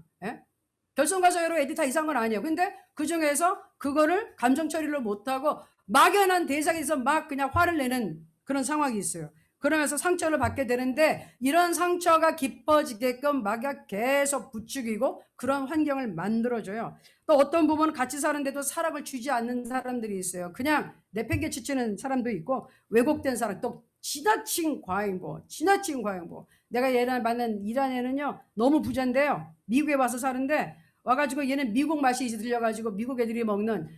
결손 가정으로 애들이 다 이상한 건 아니에요. 근데 그 중에서 그거를 감정 처리를 못하고 막연한 대상에서 막 그냥 화를 내는 그런 상황이 있어요. 그러면서 상처를 받게 되는데 이런 상처가 깊어지게끔 마귀가 계속 부추기고 그런 환경을 만들어줘요. 또 어떤 부분은 같이 사는데도 사랑을 주지 않는 사람들이 있어요. 그냥 내팽개치는 사람도 있고 왜곡된 사람, 또 지나친 과잉보. 내가 얘를 만난 이란 애는요 너무 부자인데요. 미국에 와서 사는데 와가지고 얘는 미국 맛이 이제 들려가지고 미국 애들이 먹는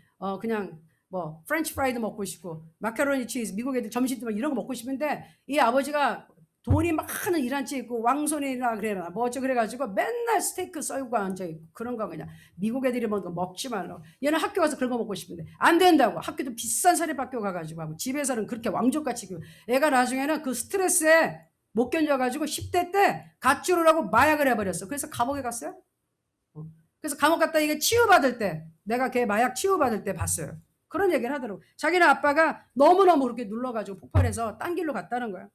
그냥 뭐 프렌치 프라이드 먹고 싶고 마카로니 치즈 미국 애들 점심 때 이런 거 먹고 싶은데 이 아버지가 돈이 많은 이란치 있고 왕손이라 그래라 뭐 어쩌 그래가지고 맨날 스테이크 썰고 앉아있고 그런 거 그냥 미국 애들이 뭐 먹지 말라고. 얘는 학교 가서 그런 거 먹고 싶은데 안 된다고. 학교도 비싼 사립학교 가가지고 하고 집에서는 그렇게 왕족같이. 애가 나중에는 그 스트레스에 못 견뎌가지고 10대 때 가출을 하고 마약을 해버렸어. 그래서 감옥에 갔어요. 그래서 감옥 갔다 이게 치유받을 때, 내가 걔 마약 치유받을 때 봤어요. 그런 얘기를 하더라고. 자기네 아빠가 너무너무 그렇게 눌러가지고 폭발해서 딴 길로 갔다는 거야.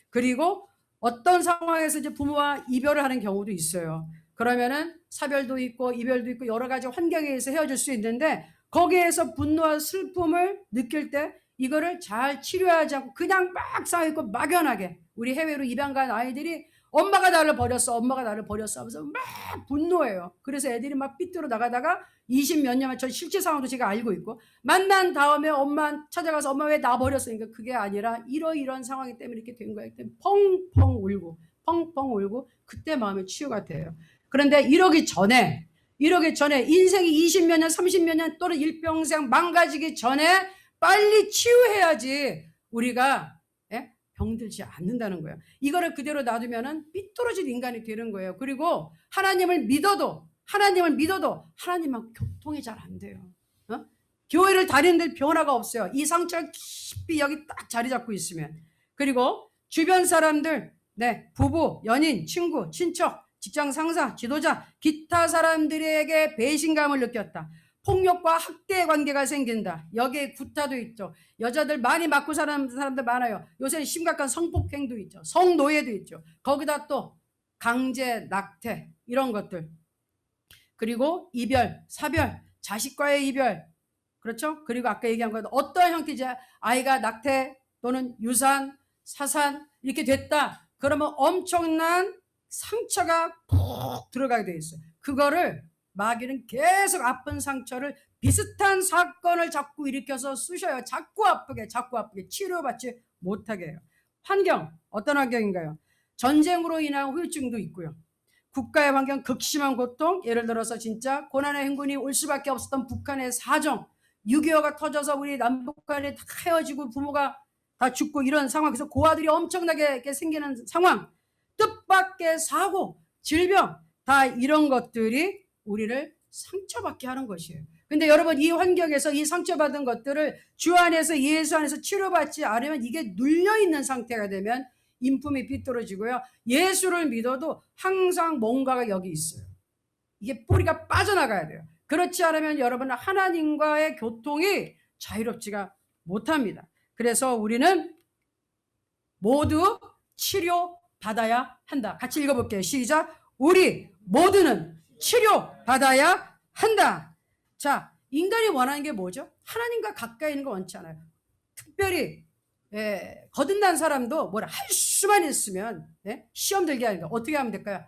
그리고 어떤 상황에서 이제 부모와 이별을 하는 경우도 있어요. 그러면은 사별도 있고 이별도 있고 여러 가지 환경에 의해서 헤어질 수 있는데, 거기에서 분노와 슬픔을 느낄 때 이거를 잘 치료하지 않고 그냥 막 쌓여있고 막연하게, 우리 해외로 입양 간 아이들이 엄마가 나를 버렸어, 엄마가 나를 버렸어 하면서 막 분노해요. 그래서 애들이 막 삐뚤어 나가다가 20 몇 년만, 저 실제 상황도 제가 알고 있고, 만난 다음에 엄마 찾아가서 엄마 왜 나 버렸어? 그러니까 그게 아니라 이런 상황이 때문에 이렇게 된 거야. 펑펑 울고 펑펑 울고 그때 마음의 치유가 돼요. 그런데 이러기 전에 인생이 20 몇 년 30 몇 년 또는 일평생 망가지기 전에 빨리 치유해야지 우리가 병들지 않는다는 거예요. 이거를 그대로 놔두면은 삐뚤어진 인간이 되는 거예요. 그리고 하나님을 믿어도 하나님하고 교통이 잘 안 돼요. 교회를 다니는데 변화가 없어요. 이 상처가 깊이 여기 딱 자리 잡고 있으면. 그리고 주변 사람들, 부부, 연인, 친구, 친척, 직장 상사, 지도자, 기타 사람들에게 배신감을 느꼈다. 폭력과 학대의 관계가 생긴다. 여기에 구타도 있죠. 여자들 많이 맞고 사는 사람들 많아요. 요새는 심각한 성폭행도 있죠. 성노예도 있죠. 거기다 또 강제 낙태 이런 것들. 그리고 이별, 사별, 자식과의 이별. 그렇죠? 그리고 아까 얘기한 것 어떠한 형태지, 아이가 낙태 또는 유산, 사산 이렇게 됐다. 그러면 엄청난 상처가 푹 들어가게 돼 있어요. 그거를 마귀는 계속 아픈 상처를, 비슷한 사건을 자꾸 일으켜서 쑤셔요. 자꾸 아프게 치료받지 못하게 해요. 환경, 어떤 환경인가요? 전쟁으로 인한 후유증도 있고요. 국가의 환경, 극심한 고통, 예를 들어서 진짜 고난의 행군이 올 수밖에 없었던 북한의 사정, 6.25가 터져서 우리 남북 간에 다 헤어지고 부모가 다 죽고 이런 상황에서 고아들이 엄청나게 생기는 상황, 뜻밖의 사고, 질병, 다 이런 것들이 우리를 상처받게 하는 것이에요. 근데 여러분, 이 환경에서 이 상처받은 것들을 주 안에서, 예수 안에서 치료받지 않으면 이게 눌려있는 상태가 되면 인품이 삐뚤어지고요. 예수를 믿어도 항상 뭔가가 여기 있어요. 이게 뿌리가 빠져나가야 돼요. 그렇지 않으면 여러분 하나님과의 교통이 자유롭지가 못합니다. 그래서 우리는 모두 치료받아야 한다. 같이 읽어볼게요. 시작. 우리 모두는 치료받아야 한다. 자, 인간이 원하는 게 뭐죠? 하나님과 가까이 있는 거 원치 않아요. 특별히 거듭난 사람도 뭘 할 수만 있으면 시험 들게 하니까 어떻게 하면 될까요?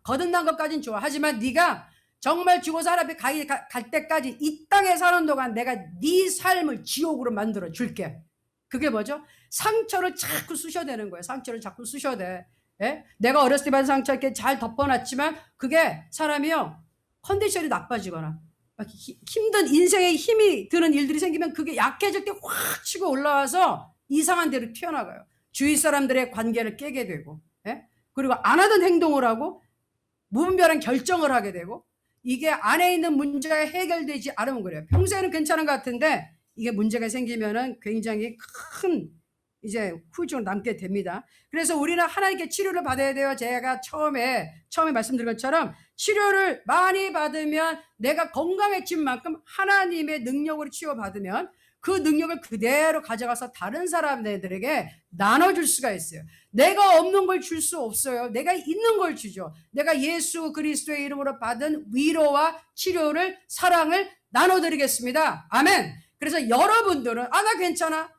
거듭난 것까지는 좋아. 하지만 네가 정말 죽어서 하나님 갈 때까지 이 땅에 사는 동안 내가 네 삶을 지옥으로 만들어 줄게. 그게 뭐죠? 상처를 자꾸 쑤셔대는 거예요. 상처를 자꾸 쑤셔대. 내가 어렸을 때 받은 상처 이렇게 잘 덮어놨지만 그게 사람이요, 컨디션이 나빠지거나 힘든, 인생에 힘이 드는 일들이 생기면 그게 약해질 때 확 치고 올라와서 이상한 데로 튀어나가요. 주위 사람들의 관계를 깨게 되고, 그리고 안 하던 행동을 하고 무분별한 결정을 하게 되고, 이게 안에 있는 문제가 해결되지 않으면 그래요. 평소에는 괜찮은 것 같은데 이게 문제가 생기면은 굉장히 큰 이제 후유증을 남게 됩니다. 그래서 우리는 하나님께 치료를 받아야 돼요. 제가 처음에 말씀드린 것처럼 치료를 많이 받으면, 내가 건강해진 만큼 하나님의 능력으로 치료받으면 그 능력을 그대로 가져가서 다른 사람들에게 나눠줄 수가 있어요. 내가 없는 걸 줄 수 없어요. 내가 있는 걸 주죠. 내가 예수 그리스도의 이름으로 받은 위로와 치료를, 사랑을 나눠드리겠습니다. 아멘. 그래서 여러분들은 나 괜찮아.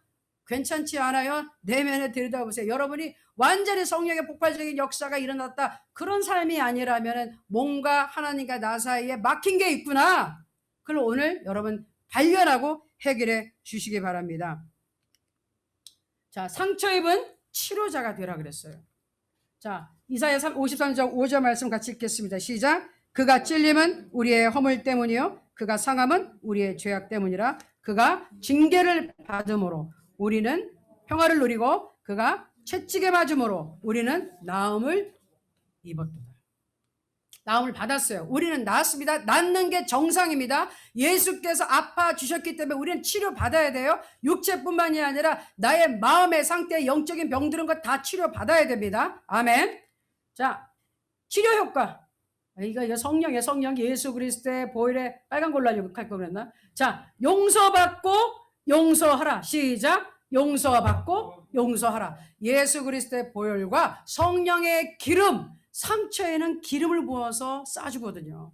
괜찮지 않아요? 내면에 들여다보세요. 여러분이 완전히 성령의 폭발적인 역사가 일어났다, 그런 삶이 아니라면 뭔가 하나님과 나 사이에 막힌 게 있구나. 그걸 오늘 여러분 발견하고 해결해 주시기 바랍니다. 자, 상처 입은 치료자가 되라 그랬어요. 자, 이사야 53장 5절 말씀 같이 읽겠습니다. 시작. 그가 찔림은 우리의 허물 때문이요 그가 상함은 우리의 죄악 때문이라. 그가 징계를 받음으로 우리는 평화를 누리고 그가 채찍에 맞음으로 우리는 나음을 입었도다. 나음을 받았어요. 우리는 낫습니다. 낫는 게 정상입니다. 예수께서 아파 주셨기 때문에 우리는 치료받아야 돼요. 육체뿐만이 아니라 나의 마음의 상태, 영적인 병들은 것 다 치료받아야 됩니다. 아멘. 자, 치료 효과. 이거 성령이에요. 성령. 예수 그리스도의 보혈에 빨간 걸로 하려고 할 거 그랬나? 자, 용서받고 용서하라. 시작. 용서받고 용서하라. 예수 그리스도의 보혈과 성령의 기름, 상처에는 기름을 부어서 싸주거든요.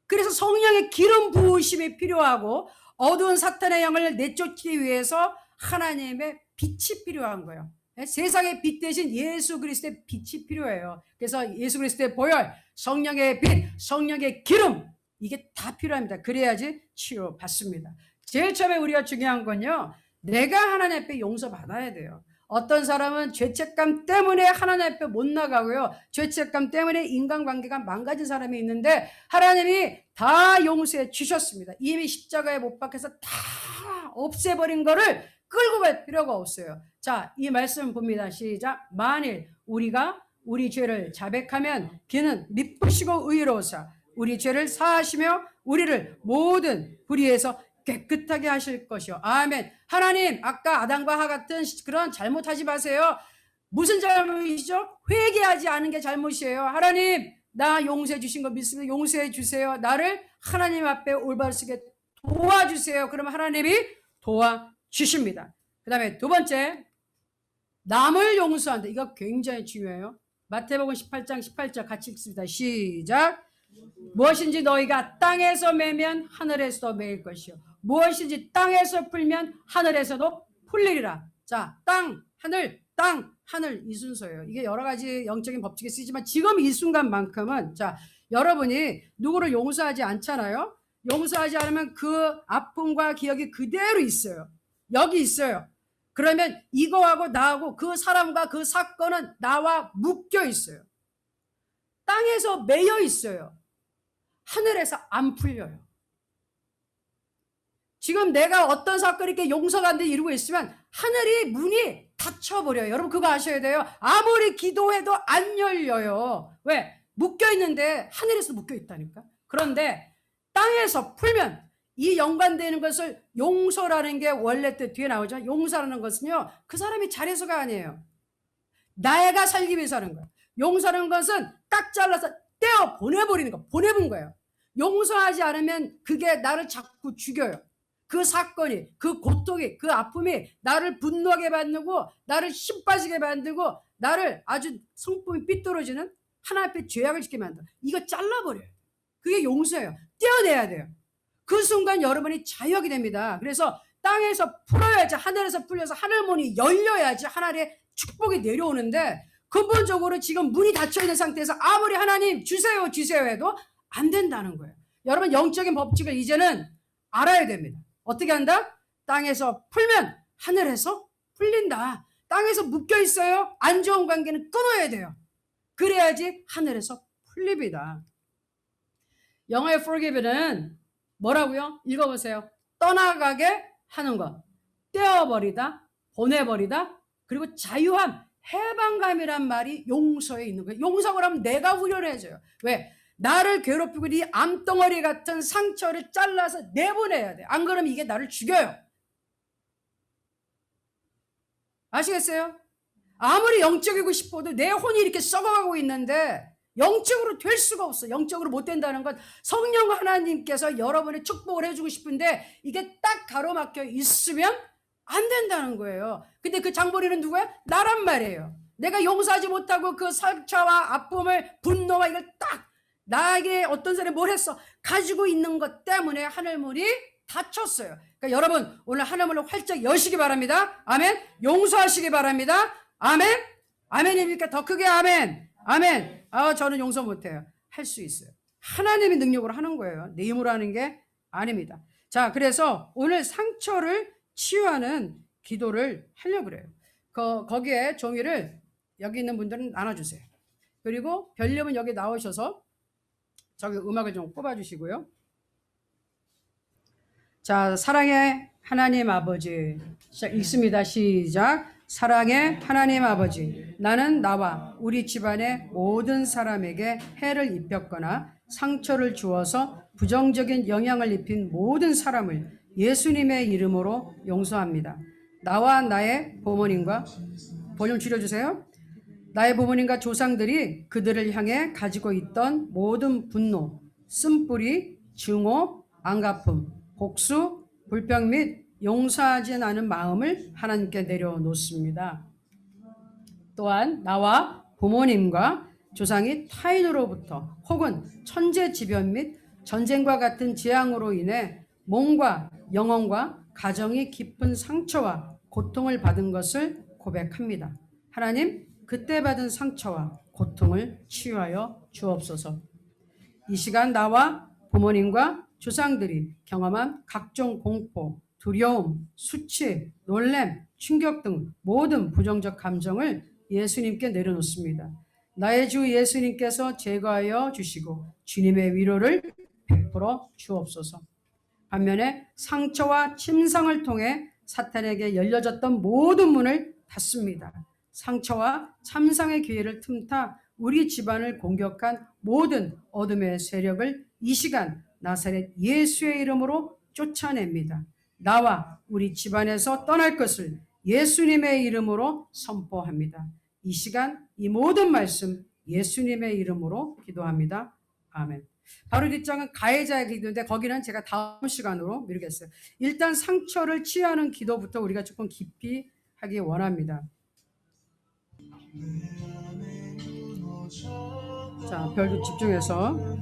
그래서 성령의 기름 부으심이 필요하고 어두운 사탄의 영을 내쫓기 위해서 하나님의 빛이 필요한 거예요. 세상의 빛 대신 예수 그리스도의 빛이 필요해요. 그래서 예수 그리스도의 보혈, 성령의 빛, 성령의 기름, 이게 다 필요합니다. 그래야지 치료받습니다. 제일 처음에 우리가 중요한 건요, 내가 하나님 앞에 용서받아야 돼요. 어떤 사람은 죄책감 때문에 하나님 앞에 못 나가고요, 죄책감 때문에 인간관계가 망가진 사람이 있는데 하나님이 다 용서해 주셨습니다. 이미 십자가에 못 박혀서 다 없애버린 거를 끌고 갈 필요가 없어요. 자, 이 말씀 봅니다. 시작. 만일 우리가 우리 죄를 자백하면 그는 미쁘시고 의로우사 우리 죄를 사하시며 우리를 모든 불의에서 깨끗하게 하실 것이요. 아멘. 하나님, 아까 아담과 하와 같은 그런 잘못하지 마세요. 무슨 잘못이죠? 회개하지 않은 게 잘못이에요. 하나님, 나 용서해 주신 거 믿습니다. 용서해 주세요. 나를 하나님 앞에 올바로 쓰게 도와주세요. 그러면 하나님이 도와주십니다. 그 다음에 두 번째, 남을 용서한다. 이거 굉장히 중요해요. 마태복음 18장 18절 같이 읽습니다. 시작. 무엇인지 너희가 땅에서 매면 하늘에서도 매일 것이요. 무엇인지 땅에서 풀면 하늘에서도 풀리리라. 자, 땅, 하늘 이 순서예요. 이게 여러 가지 영적인 법칙이 쓰이지만 지금 이 순간만큼은, 자, 여러분이 누구를 용서하지 않잖아요. 용서하지 않으면 그 아픔과 기억이 그대로 있어요. 여기 있어요. 그러면 이거하고 나하고 그 사람과 그 사건은 나와 묶여 있어요. 땅에서 매여 있어요. 하늘에서 안 풀려요. 지금 내가 어떤 사건이 이렇게 용서가 안 돼 이러고 있으면 하늘이 문이 닫혀버려요. 여러분 그거 아셔야 돼요. 아무리 기도해도 안 열려요. 왜? 묶여 있는데 하늘에서 묶여 있다니까. 그런데 땅에서 풀면 이 연관되는 것을 용서라는 게 원래 뜻 뒤에 나오죠. 용서라는 것은요, 그 사람이 잘해서가 아니에요. 나가 살기 위해서 하는 거예요. 용서라는 것은 딱 잘라서 떼어 보내버리는 거, 보내본 거예요. 용서하지 않으면 그게 나를 자꾸 죽여요. 그 사건이, 그 고통이, 그 아픔이 나를 분노하게 만들고 나를 힘 빠지게 만들고 나를 아주 성품이 삐뚤어지는 하나님 앞에 죄악을 짓게 만들어. 이거 잘라버려요. 그게 용서예요. 떼어내야 돼요. 그 순간 여러분이 자유하게 됩니다. 그래서 땅에서 풀어야지, 하늘에서 풀려서 하늘문이 열려야지 하늘의 축복이 내려오는데 근본적으로 지금 문이 닫혀있는 상태에서 아무리 하나님 주세요 해도 안 된다는 거예요. 여러분 영적인 법칙을 이제는 알아야 됩니다. 어떻게 한다? 땅에서 풀면 하늘에서 풀린다. 땅에서 묶여있어요. 안 좋은 관계는 끊어야 돼요. 그래야지 하늘에서 풀립니다. 영어의 forgive는 뭐라고요? 읽어보세요. 떠나가게 하는 것, 떼어버리다, 보내버리다, 그리고 자유함, 해방감이란 말이 용서에 있는 거예요. 용서를 하면 내가 후련해져요. 왜? 나를 괴롭히고 네 암덩어리 같은 상처를 잘라서 내보내야 돼. 안 그러면 이게 나를 죽여요. 아시겠어요? 아무리 영적이고 싶어도 내 혼이 이렇게 썩어가고 있는데 영적으로 될 수가 없어. 영적으로 못 된다는 건 성령 하나님께서 여러분의 축복을 해주고 싶은데 이게 딱 가로막혀 있으면 안 된다는 거예요. 근데 그 장보리는 누구야? 나란 말이에요. 내가 용서하지 못하고 그 상처와 아픔을, 분노와 이걸 딱 나에게 어떤 사람이 뭘 했어 가지고 있는 것 때문에 하늘문이 닫혔어요. 그러니까 여러분 오늘 하늘문을 활짝 여시기 바랍니다. 아멘. 용서하시기 바랍니다. 아멘. 아멘입니까? 더 크게 아멘. 아멘. 저는 용서 못해요. 할 수 있어요. 하나님의 능력으로 하는 거예요. 내 힘으로 하는 게 아닙니다. 자, 그래서 오늘 상처를 치유하는 기도를 하려고 그래요. 거기에 종이를 여기 있는 분들은 나눠주세요. 그리고 별님은 여기 나오셔서 저기 음악을 좀 뽑아주시고요. 자, 사랑의 하나님 아버지. 읽습니다. 시작. 사랑의 하나님 아버지, 나는 나와 우리 집안의 모든 사람에게 해를 입혔거나 상처를 주어서 부정적인 영향을 입힌 모든 사람을 예수님의 이름으로 용서합니다. 나와 나의 부모님과, 볼륨 줄여주세요. 나의 부모님과 조상들이 그들을 향해 가지고 있던 모든 분노, 쓴뿌리, 증오, 안갚음, 복수, 불평 및 용서하지 않은 마음을 하나님께 내려놓습니다. 또한 나와 부모님과 조상이 타인으로부터 혹은 천재지변 및 전쟁과 같은 재앙으로 인해 몸과 영혼과 가정이 깊은 상처와 고통을 받은 것을 고백합니다. 하나님, 그때 받은 상처와 고통을 치유하여 주옵소서. 이 시간 나와 부모님과 조상들이 경험한 각종 공포, 두려움, 수치, 놀람, 충격 등 모든 부정적 감정을 예수님께 내려놓습니다. 나의 주 예수님께서 제거하여 주시고 주님의 위로를 베풀어 주옵소서. 반면에 상처와 침상을 통해 사탄에게 열려졌던 모든 문을 닫습니다. 상처와 참상의 기회를 틈타 우리 집안을 공격한 모든 어둠의 세력을 이 시간 나사렛 예수의 이름으로 쫓아냅니다. 나와 우리 집안에서 떠날 것을 예수님의 이름으로 선포합니다. 이 시간 이 모든 말씀 예수님의 이름으로 기도합니다. 아멘. 바로 뒷장은 가해자의 기도인데 거기는 제가 다음 시간으로 미루겠어요. 일단 상처를 치유하는 기도부터 우리가 조금 깊이 하기 원합니다. 자, 별도 집중해서.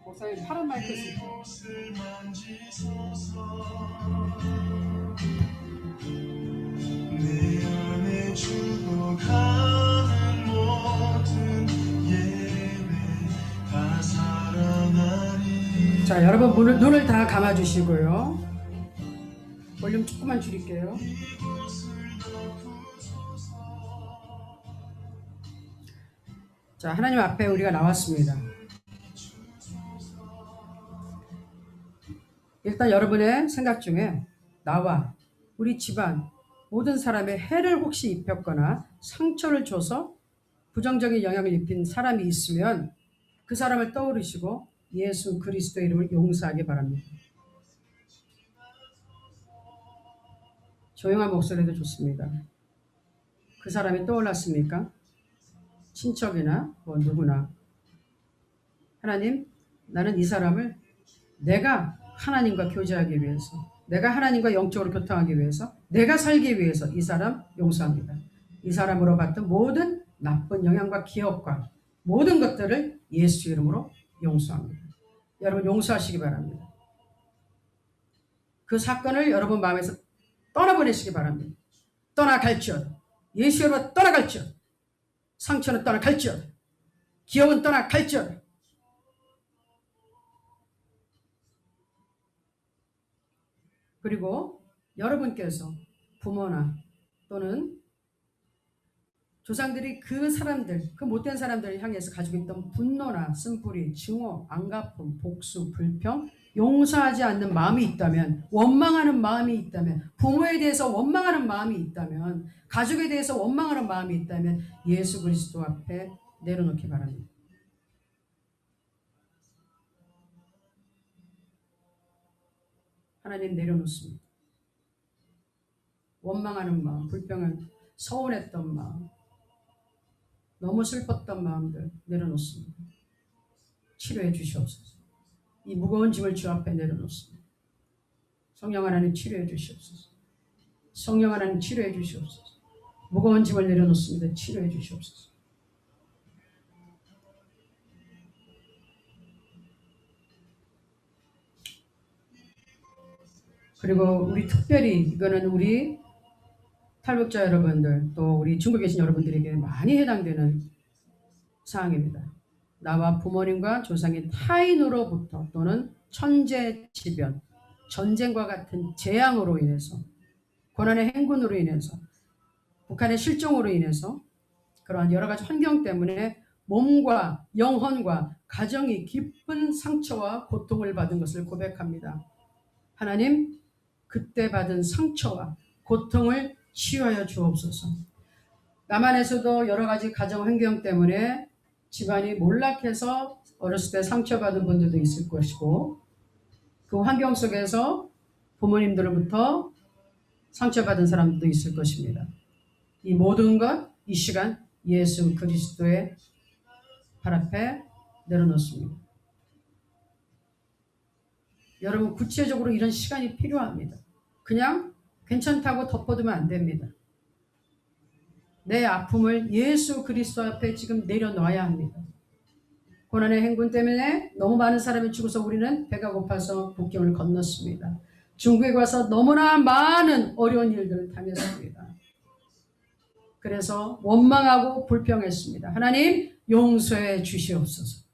목사님 파란 마이크 쓰고. 내 안에 죽어가는 모든 예배 다 살아나리. 자, 여러분 눈을 다 감아주시고요. 볼륨 조금만 줄일게요. 자, 하나님 앞에 우리가 나왔습니다. 일단 여러분의 생각 중에 나와 우리 집안 모든 사람의 해를 혹시 입혔거나 상처를 줘서 부정적인 영향을 입힌 사람이 있으면 그 사람을 떠오르시고 예수 그리스도의 이름을 용서하기 바랍니다. 조용한 목소리도 좋습니다. 그 사람이 떠올랐습니까? 친척이나 뭐 누구나. 하나님, 나는 이 사람을 내가 하나님과 교제하기 위해서, 내가 하나님과 영적으로 교통하기 위해서, 내가 살기 위해서 이 사람 용서합니다. 이 사람으로 받던 모든 나쁜 영향과 기억과 모든 것들을 예수 이름으로 용서합니다. 여러분 용서하시기 바랍니다. 그 사건을 여러분 마음에서 떠나보내시기 바랍니다. 떠나갈지어다. 예수 이름으로 떠나갈지어다. 상처는 떠나갈지어다. 기억은 떠나갈지어다. 그리고 여러분께서 부모나 또는 조상들이 그 사람들, 그 못된 사람들을 향해서 가지고 있던 분노나 쓴뿌리, 증오, 안갚음, 복수, 불평, 용서하지 않는 마음이 있다면, 원망하는 마음이 있다면, 부모에 대해서 원망하는 마음이 있다면, 가족에 대해서 원망하는 마음이 있다면 예수 그리스도 앞에 내려놓기 바랍니다. 하나님 내려놓습니다. 원망하는 마음, 불평을 서운했던 마음, 너무 슬펐던 마음들 내려놓습니다. 치료해 주시옵소서. 이 무거운 짐을 주 앞에 내려놓습니다. 성령 하나님 치료해 주시옵소서. 성령 하나님 치료해 주시옵소서. 무거운 짐을 내려놓습니다. 치료해 주시옵소서. 그리고 우리 특별히 이거는 우리 탈북자 여러분들 또 우리 중국에 계신 여러분들에게 많이 해당되는 사항입니다. 나와 부모님과 조상의 타인으로부터 또는 천재지변, 전쟁과 같은 재앙으로 인해서, 고난의 행군으로 인해서, 북한의 실종으로 인해서 그러한 여러 가지 환경 때문에 몸과 영혼과 가정이 깊은 상처와 고통을 받은 것을 고백합니다. 하나님, 그때 받은 상처와 고통을 치유하여 주옵소서. 남한에서도 여러 가지 가정 환경 때문에 집안이 몰락해서 어렸을 때 상처받은 분들도 있을 것이고, 그 환경 속에서 부모님들로부터 상처받은 사람들도 있을 것입니다. 이 모든 것 이 시간 예수 그리스도의 발 앞에 내려놓습니다. 여러분, 구체적으로 이런 시간이 필요합니다. 그냥 괜찮다고 덮어두면 안 됩니다. 내 아픔을 예수 그리스도 앞에 지금 내려놔야 합니다. 고난의 행군 때문에 너무 많은 사람이 죽어서 우리는 배가 고파서 국경을 건넜습니다. 중국에 가서 너무나 많은 어려운 일들을 당했습니다. 그래서 원망하고 불평했습니다. 하나님, 용서해 주시옵소서.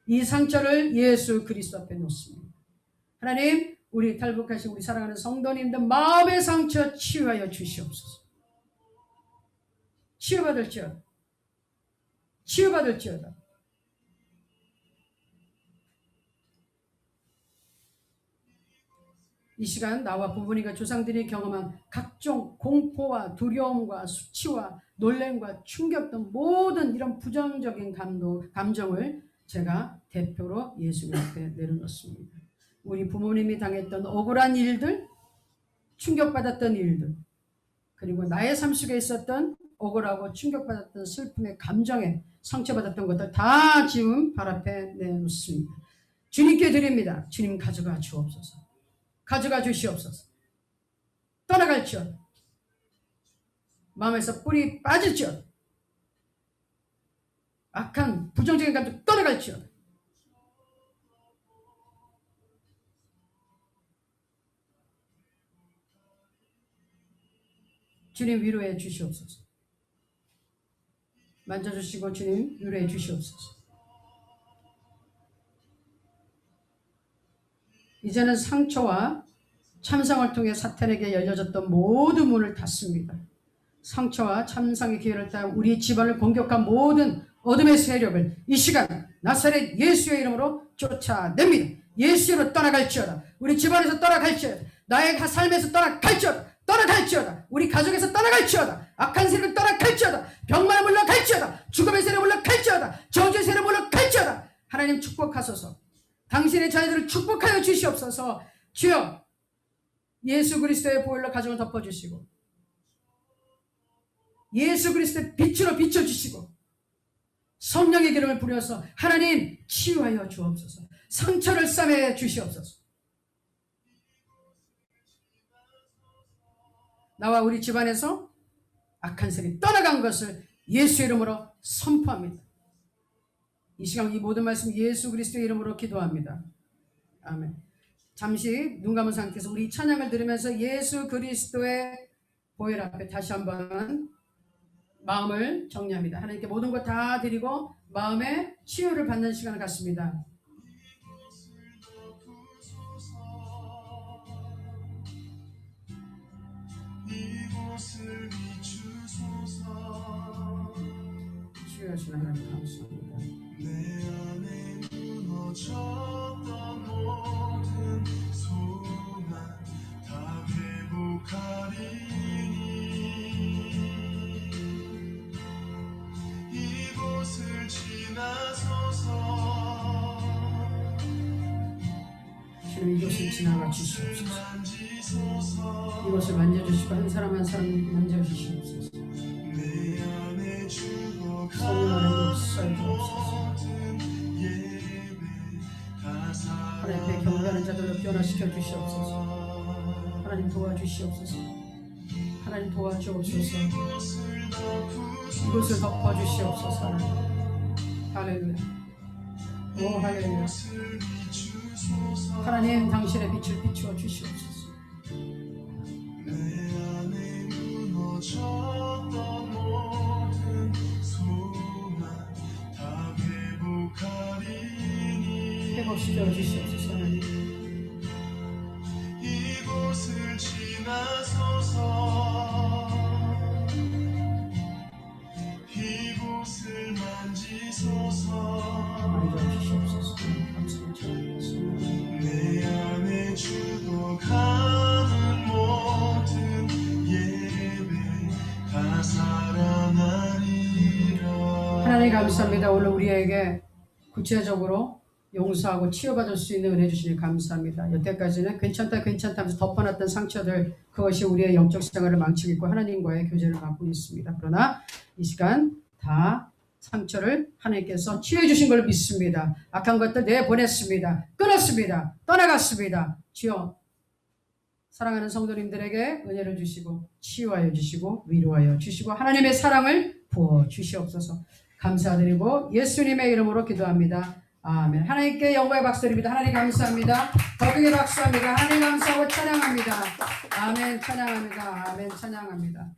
이 상처를 예수 그리스도 앞에 놓습니다. 하나님, 우리 탈북하신 우리 사랑하는 성도님들 마음의 상처 치유하여 주시옵소서. 치유받을지어다. 치유받을지어다. 이 시간 나와 부모님과 조상들이 경험한 각종 공포와 두려움과 수치와 놀램과 충격 등 모든 이런 부정적인 감정을 제가 대표로 예수님 앞에 내려놓습니다. 우리 부모님이 당했던 억울한 일들, 충격받았던 일들, 그리고 나의 삶 속에 있었던 억울하고 충격받았던 슬픔의 감정에 상처받았던 것들 다 지금 발 앞에 내놓습니다. 주님께 드립니다. 주님 가져가 주옵소서. 가져가 주시옵소서. 떠나갈지어다. 마음에서 뿌리 빠질지어다. 악한 부정적인 감정 떠나갈지어다. 주님 위로해 주시옵소서. 만져주시고 주님 위로해 주시옵소서. 이제는 상처와 참상을 통해 사탄에게 열려졌던 모든 문을 닫습니다. 상처와 참상의 기회를 따 우리 집안을 공격한 모든 어둠의 세력을 이 시간 나사렛 예수의 이름으로 쫓아냅니다. 예수로 떠나갈지어다. 우리 집안에서 떠나갈지어다. 나의 삶에서 떠나갈지어다. 떠나갈지어다. 우리 가족에서 떠나갈지어다. 악한 세력을 떠나갈지어다. 병만 물러갈지어다. 죽음의 세력 물러갈지어다. 저주의 세력 물러갈지어다. 하나님 축복하소서. 당신의 자녀들을 축복하여 주시옵소서. 주여, 예수 그리스도의 보혈로 가정을 덮어주시고 예수 그리스도의 빛으로 비춰주시고 성령의 기름을 부려서 하나님 치유하여 주옵소서. 상처를 싸매 주시옵소서. 나와 우리 집안에서 악한 세력이 떠나간 것을 예수 이름으로 선포합니다. 이 시간 이 모든 말씀 예수 그리스도의 이름으로 기도합니다. 아멘. 잠시 눈 감은 상태에서 우리 찬양을 들으면서 예수 그리스도의 보혈 앞에 다시 한번 마음을 정리합니다. 하나님께 모든 것 다 드리고 마음의 치유를 받는 시간을 갖습니다. 치유하시는 하나님 감사합니다. 내 안에 무너졌던 모든 소망 다 회복하리니 이곳을 지나소서. 주님 이곳을 지나가 주시옵소서. 이곳을 만져주시고 한 사람 한 사람 만져주시옵소서. 성령의 역사에 주옵소서. 하나님의 경배하는 자들을 변화시켜 주시옵소서. 하나님 도와주시옵소서. 하나님 도와주옵소서. 이곳을 덮어주시옵소서. 할렐루야. 오 할렐루야. 하나님 당신의 빛을 비추어 주시옵소서. 회복시켜 주시옵소서. 하나님 이곳을 지나소서. 하나님 감사합니다. 오늘 우리에게 구체적으로 용서하고 치유받을 수 있는 은혜 주시니 감사합니다. 여태까지는 괜찮다 하면서 덮어놨던 상처들, 그것이 우리의 영적 생활을 망치고 있고 하나님과의 교제를 막고 있습니다. 그러나 이 시간 다 상처를 하나님께서 치유해 주신 걸 믿습니다. 악한 것들 내보냈습니다. 끊었습니다. 떠나갔습니다. 주여, 사랑하는 성도님들에게 은혜를 주시고 치유하여 주시고 위로하여 주시고 하나님의 사랑을 부어 주시옵소서. 감사드리고 예수님의 이름으로 기도합니다. 아멘. 하나님께 영광의 박수드립니다. 하나님 감사합니다. 더 크게 박수합니다. 하나님 감사하고 찬양합니다. 아멘. 찬양합니다. 아멘. 찬양합니다.